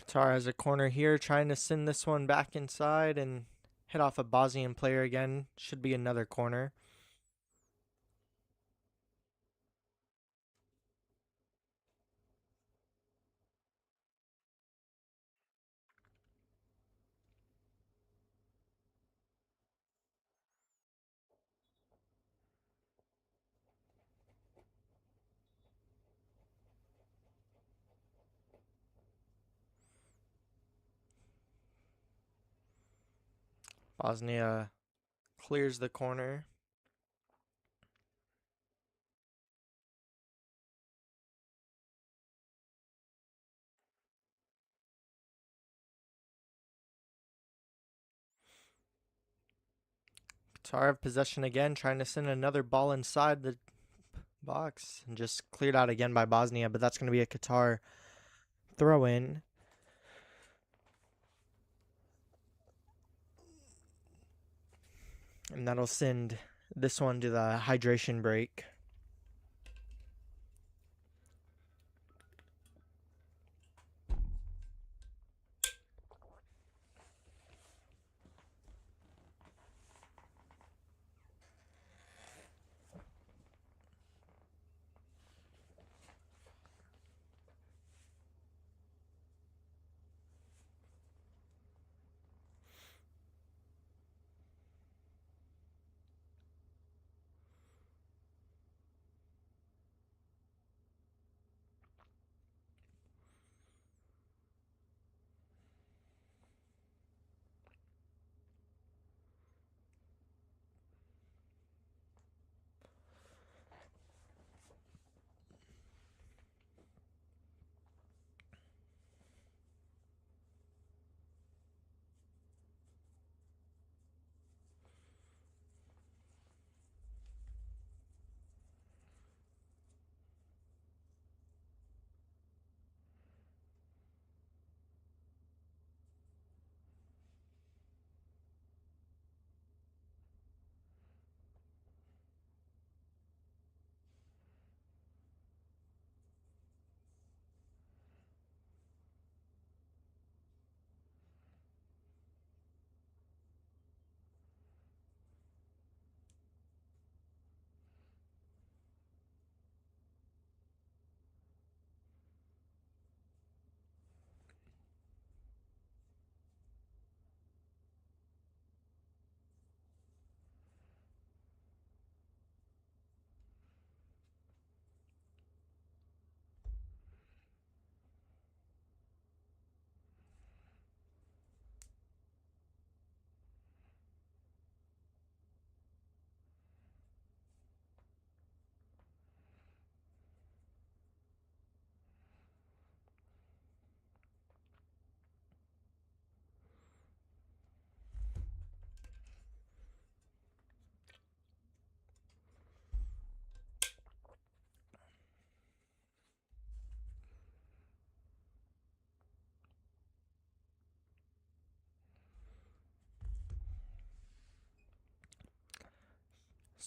S1: Qatar has a corner here, trying to send this one back inside and hit off a Bosnian player again. Should be another corner. Bosnia clears the corner. Qatar have possession again, trying to send another ball inside the box and just cleared out again by Bosnia, but that's going to be a Qatar throw in. And that'll send this one to the hydration break.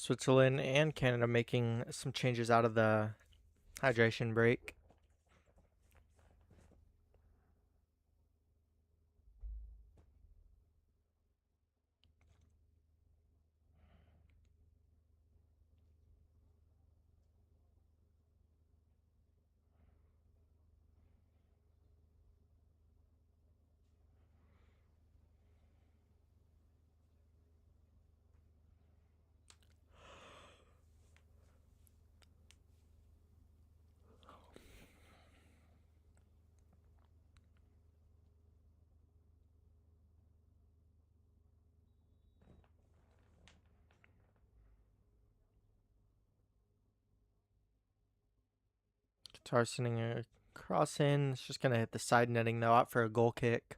S1: Switzerland and Canada making some changes out of the hydration break. Qatar sending a cross in. It's just going to hit the side netting, though, out for a goal kick.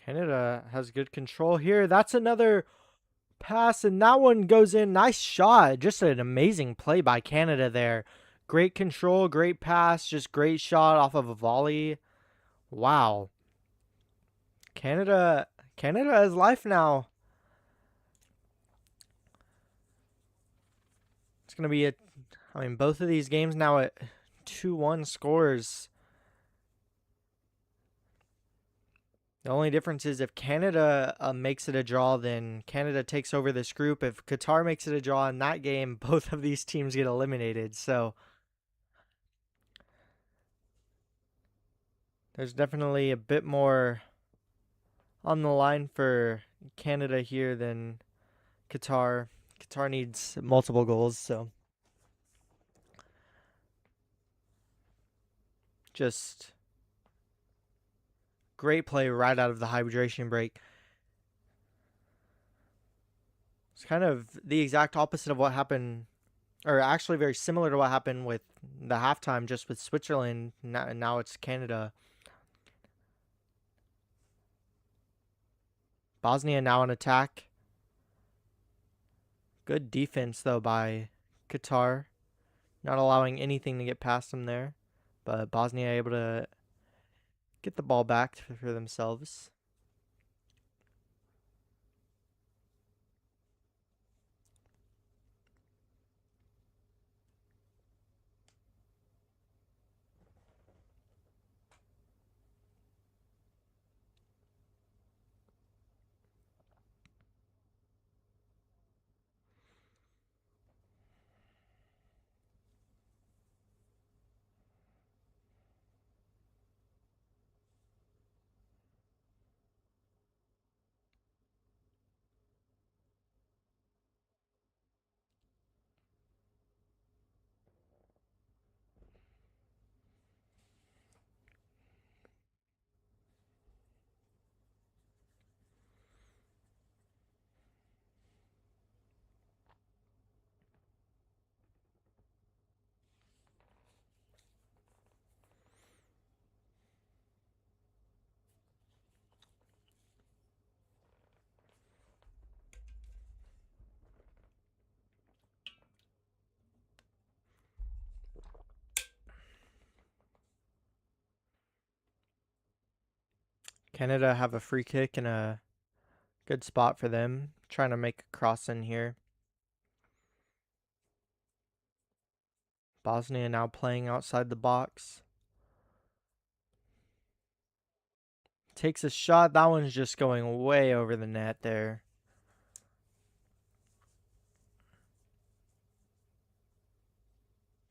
S1: Canada has good control here. That's another pass, and that one goes in. Nice shot. Just an amazing play by Canada there. Great control, great pass, just great shot off of a volley. Wow. Canada has life now. It's going to be both of these games now at 2-1 scores. The only difference is if Canada makes it a draw, then Canada takes over this group. If Qatar makes it a draw in that game, both of these teams get eliminated. So there's definitely a bit more on the line for Canada here than Qatar. Qatar needs multiple goals, so just great play right out of the hydration break. It's kind of the exact opposite of what happened, or actually very similar to what happened with the halftime just with Switzerland. Now it's Canada. Bosnia now in attack. Good defense, though, by Qatar. Not allowing anything to get past them there. But Bosnia able to get the ball back for themselves. Canada have a free kick and a good spot for them. Trying to make a cross in here. Bosnia now playing outside the box. Takes a shot. That one's just going way over the net there.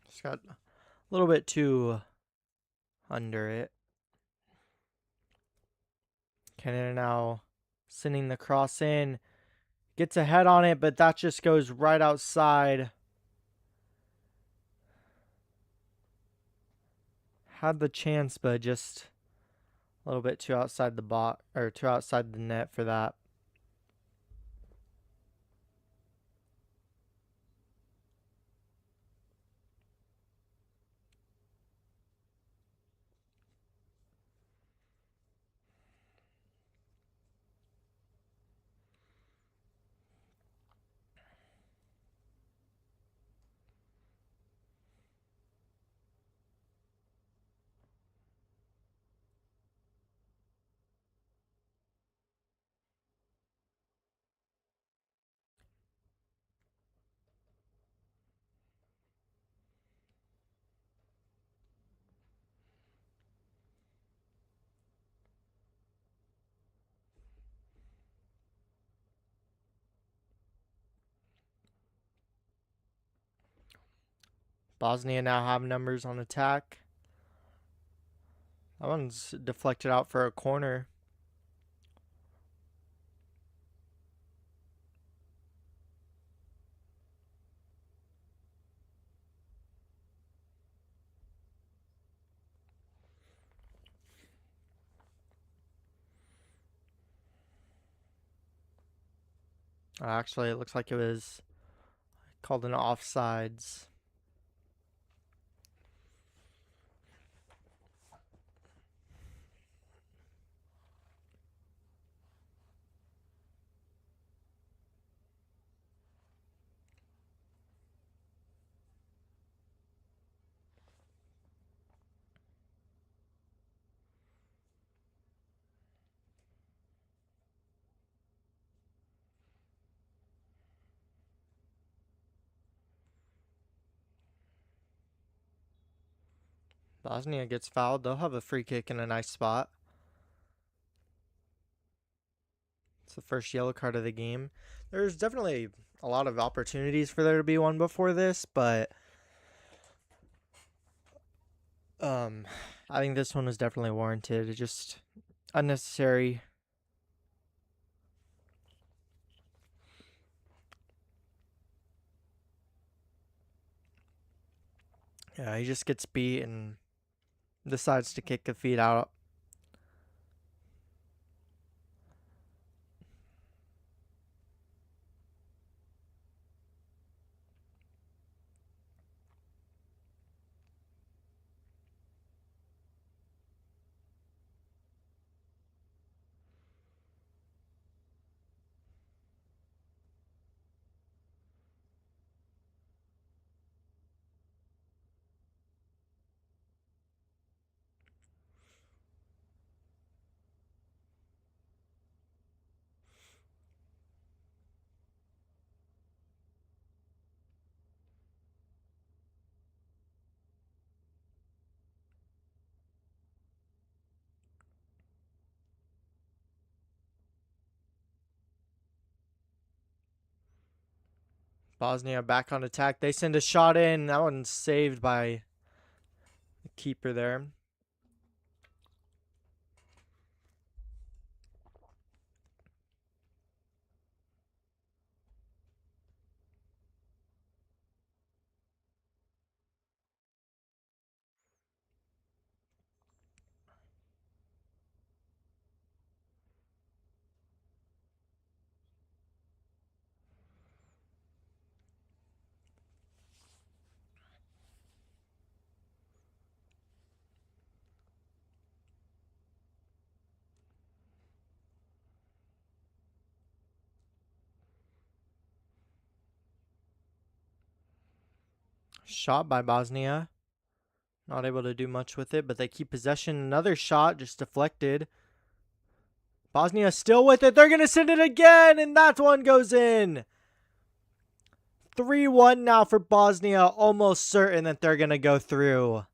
S1: Just got a little bit too under it. Canada now sending the cross in. Gets a head on it, but that just goes right outside. Had the chance, but just a little bit too outside the box, or too outside the net for that. Bosnia now have numbers on attack. That one's deflected out for a corner. Actually, it looks like it was called an offsides. Bosnia gets fouled. They'll have a free kick in a nice spot. It's the first yellow card of the game. There's definitely a lot of opportunities for there to be one before this, but I think this one was definitely warranted. It's just unnecessary. Yeah, he just gets beat and decides to kick the feet out. Bosnia back on attack. They send a shot in. That one's saved by the keeper there. Shot by Bosnia. Not able to do much with it, but they keep possession. Another shot just deflected. Bosnia still with it. They're going to send it again, and that one goes in. 3-1 now for Bosnia. Almost certain that they're going to go through.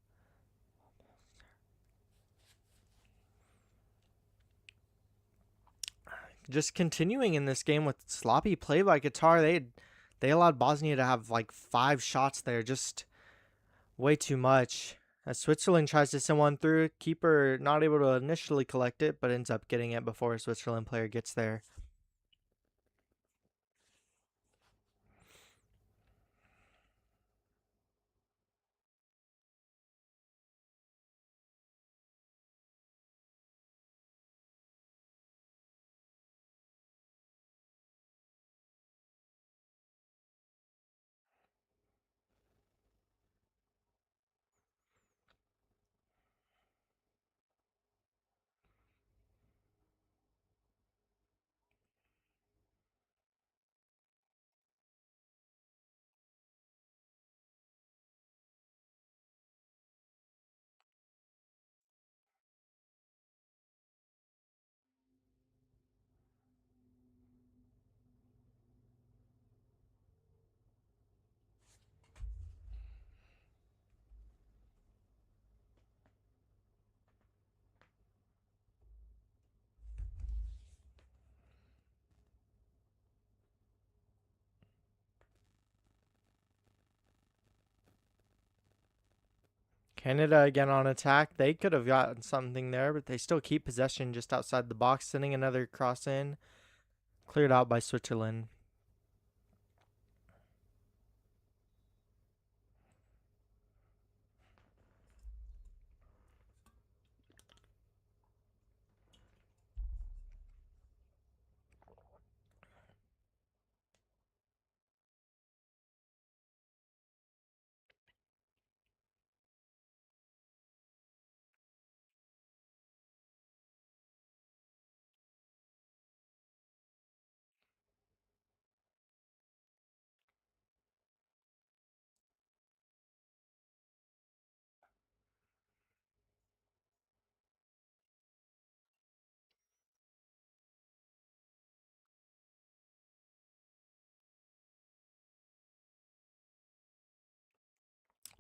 S1: Just continuing in this game with sloppy play by Qatar. They allowed Bosnia to have like 5 shots there. Just way too much. As Switzerland tries to send one through, keeper not able to initially collect it, but ends up getting it before a Switzerland player gets there. Canada again on attack. They could have gotten something there, but they still keep possession just outside the box, sending another cross in. Cleared out by Switzerland.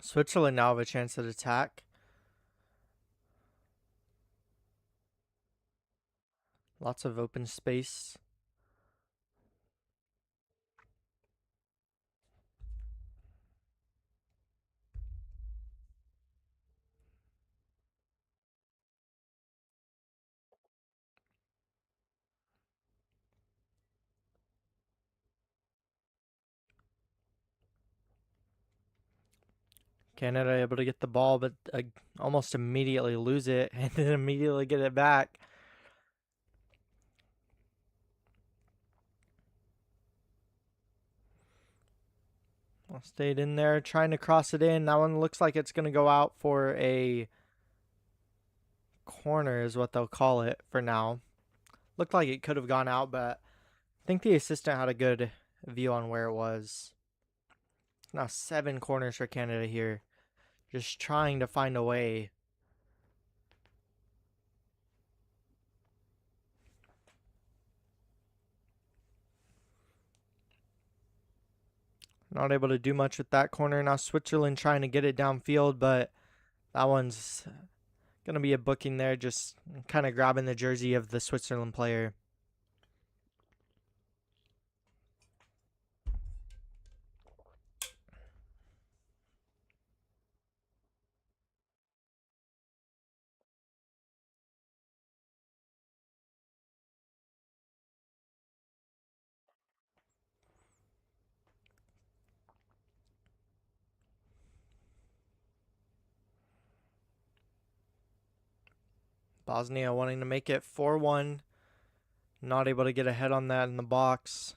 S1: Switzerland now have a chance at attack. Lots of open space. Canada able to get the ball, but almost immediately lose it and then immediately get it back. Well, stayed in there trying to cross it in. That one looks like it's going to go out for a corner is what they'll call it for now. Looked like it could have gone out, but I think the assistant had a good view on where it was. Now 7 corners for Canada here. Just trying to find a way. Not able to do much with that corner. Now Switzerland trying to get it downfield, but that one's going to be a booking there. Just kind of grabbing the jersey of the Switzerland player. Bosnia wanting to make it 4-1. Not able to get ahead on that in the box.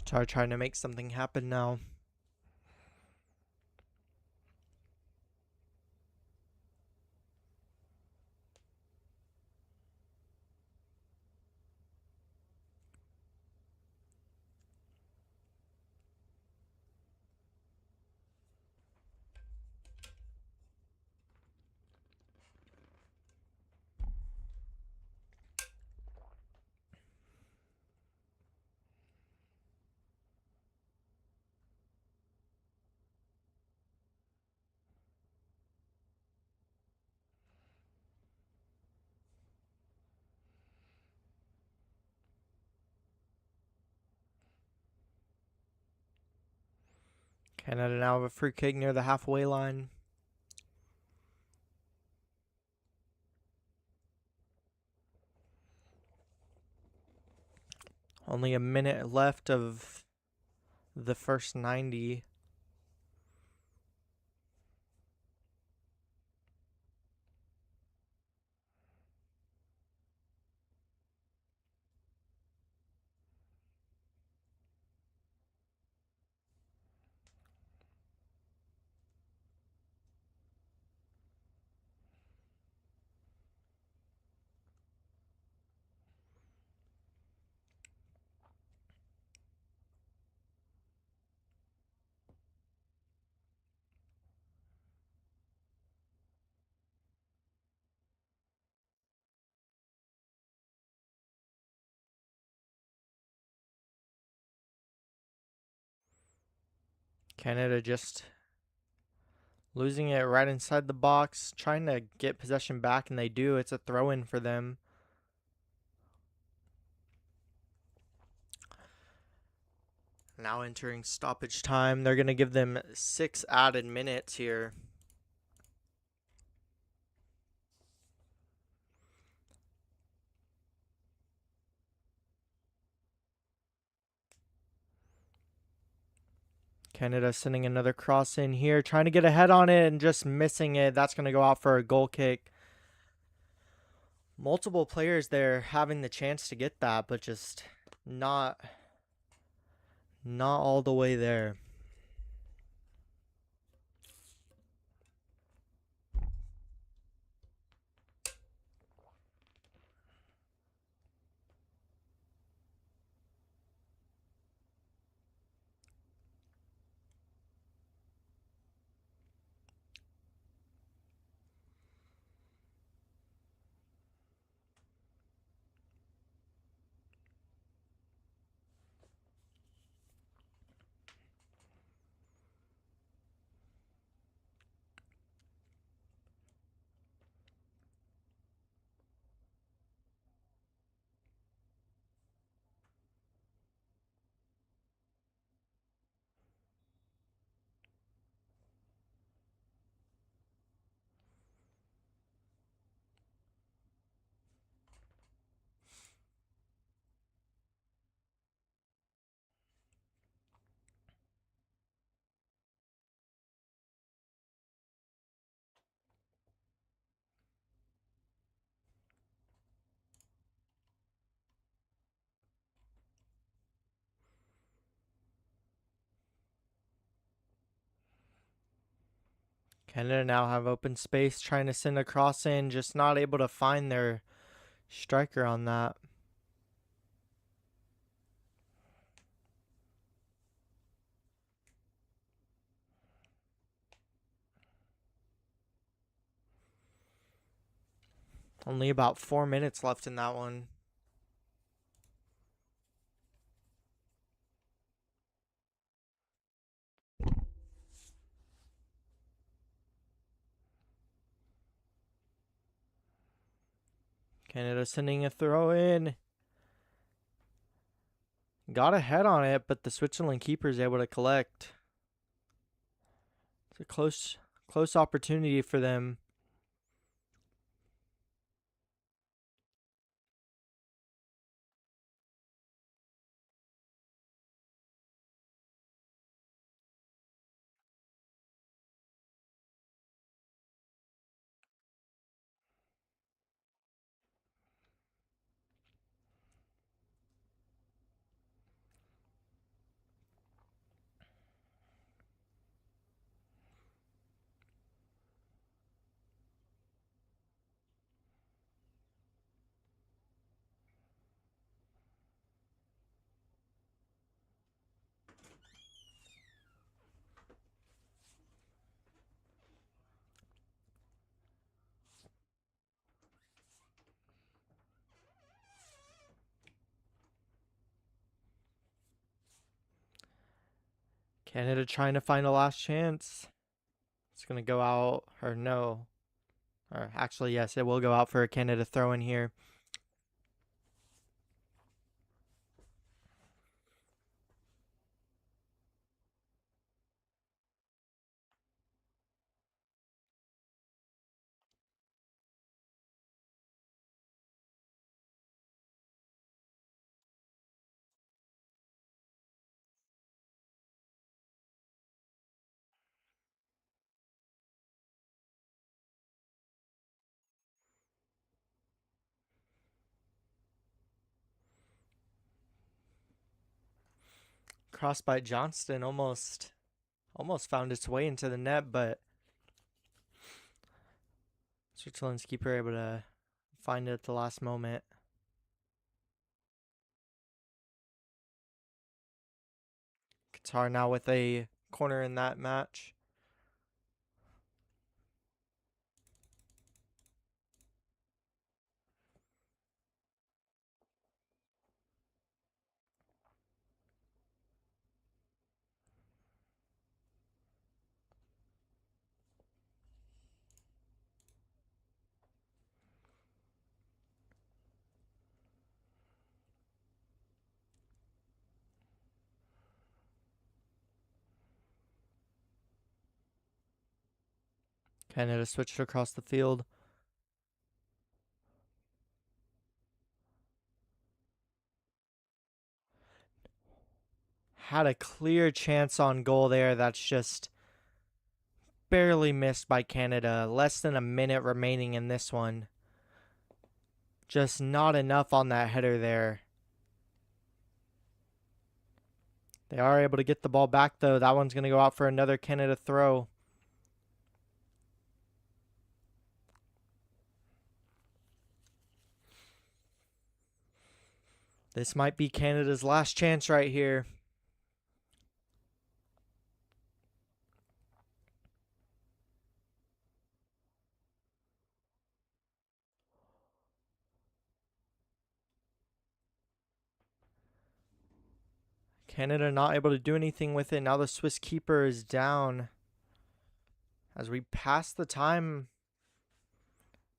S1: Qatar trying to make something happen now. Canada now have a free kick near the halfway line. Only a minute left of the first 90. Canada just losing it right inside the box, trying to get possession back, and they do. It's a throw-in for them. Now entering stoppage time. They're going to give them 6 added minutes here. Canada sending another cross in here, trying to get ahead on it and just missing it. That's going to go out for a goal kick. Multiple players there having the chance to get that, but just not all the way there. Canada now have open space, trying to send a cross in, just not able to find their striker on that. Only about 4 minutes left in that one. Canada sending a throw in. Got a head on it, but the Switzerland keeper is able to collect. It's a close opportunity for them. Canada trying to find a last chance. It's going to go out, or no. Or actually, yes, it will go out for a Canada throw in here. Cross by Johnston almost found its way into the net, but Switzerland's keeper able to find it at the last moment. Qatar now with a corner in that match. Canada switched across the field. Had a clear chance on goal there. That's just barely missed by Canada. Less than a minute remaining in this one. Just not enough on that header there. They are able to get the ball back, though. That one's going to go out for another Canada throw. This might be Canada's last chance right here. Canada not able to do anything with it. Now the Swiss keeper is down. As we pass the time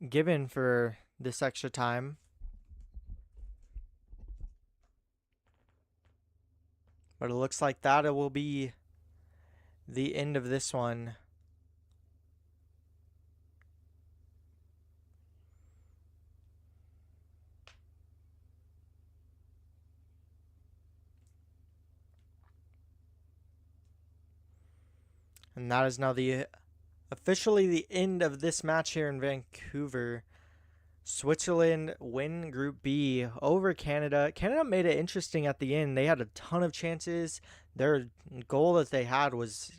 S1: given for this extra time. But it looks like that it will be the end of this one. And that is now officially the end of this match here in Vancouver. Switzerland win Group B over Canada. Canada made it interesting at the end. They had a ton of chances. Their goal that they had was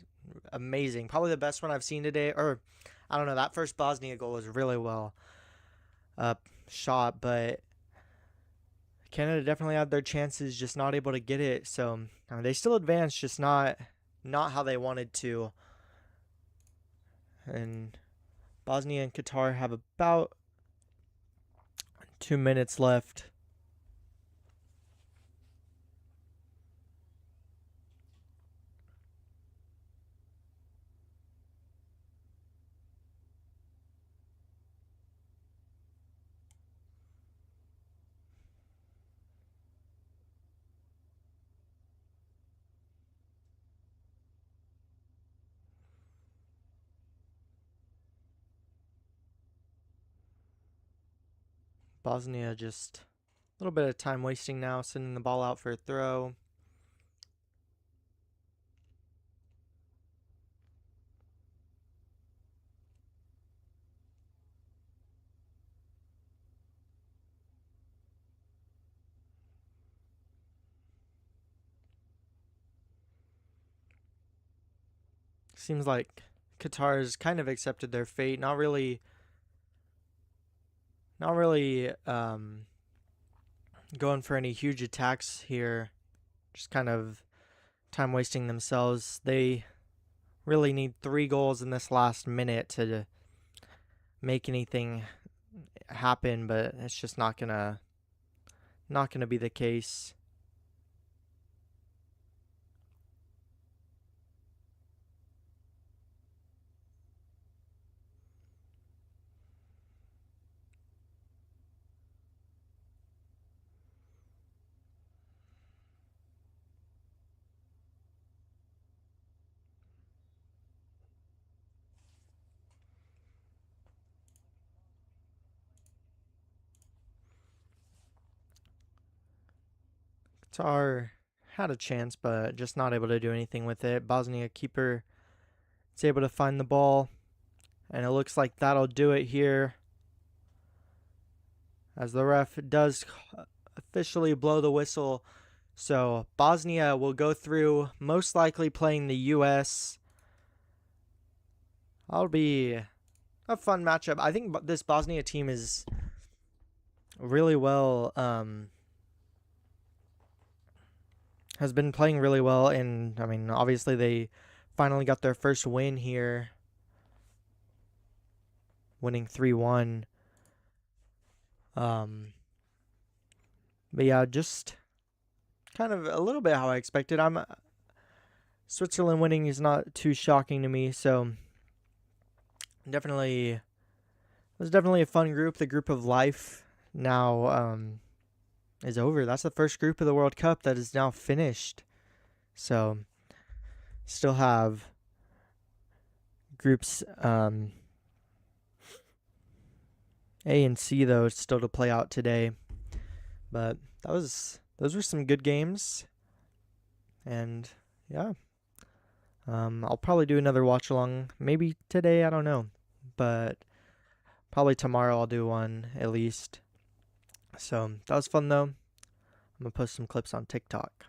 S1: amazing. Probably the best one I've seen today. Or, I don't know, that first Bosnia goal was really well shot. But Canada definitely had their chances, just not able to get it. So, they still advanced, just not how they wanted to. And Bosnia and Qatar have about 2 minutes left. Bosnia just a little bit of time wasting now, sending the ball out for a throw. Seems like Qatar's kind of accepted their fate. Not really going for any huge attacks here. Just kind of time wasting themselves. They really need 3 goals in this last minute to make anything happen, but it's just not gonna be the case. Qatar had a chance, but just not able to do anything with it. Bosnia keeper is able to find the ball, and it looks like that'll do it here, as the ref does officially blow the whistle. So Bosnia will go through, most likely playing the U.S. That'll be a fun matchup. I think this Bosnia team is really well, has been playing really well. And, I mean, obviously they finally got their first win here, winning 3-1. But yeah, just kind of a little bit how I expected. Switzerland winning is not too shocking to me, so it was definitely a fun group. The group of life now is over. That's the first group of the World Cup that is now finished. So still have groups A and C though still to play out today. But those were some good games, and yeah, I'll probably do another watch along maybe today. I don't know, but probably tomorrow I'll do one at least. So that was fun though. I'm gonna post some clips on TikTok.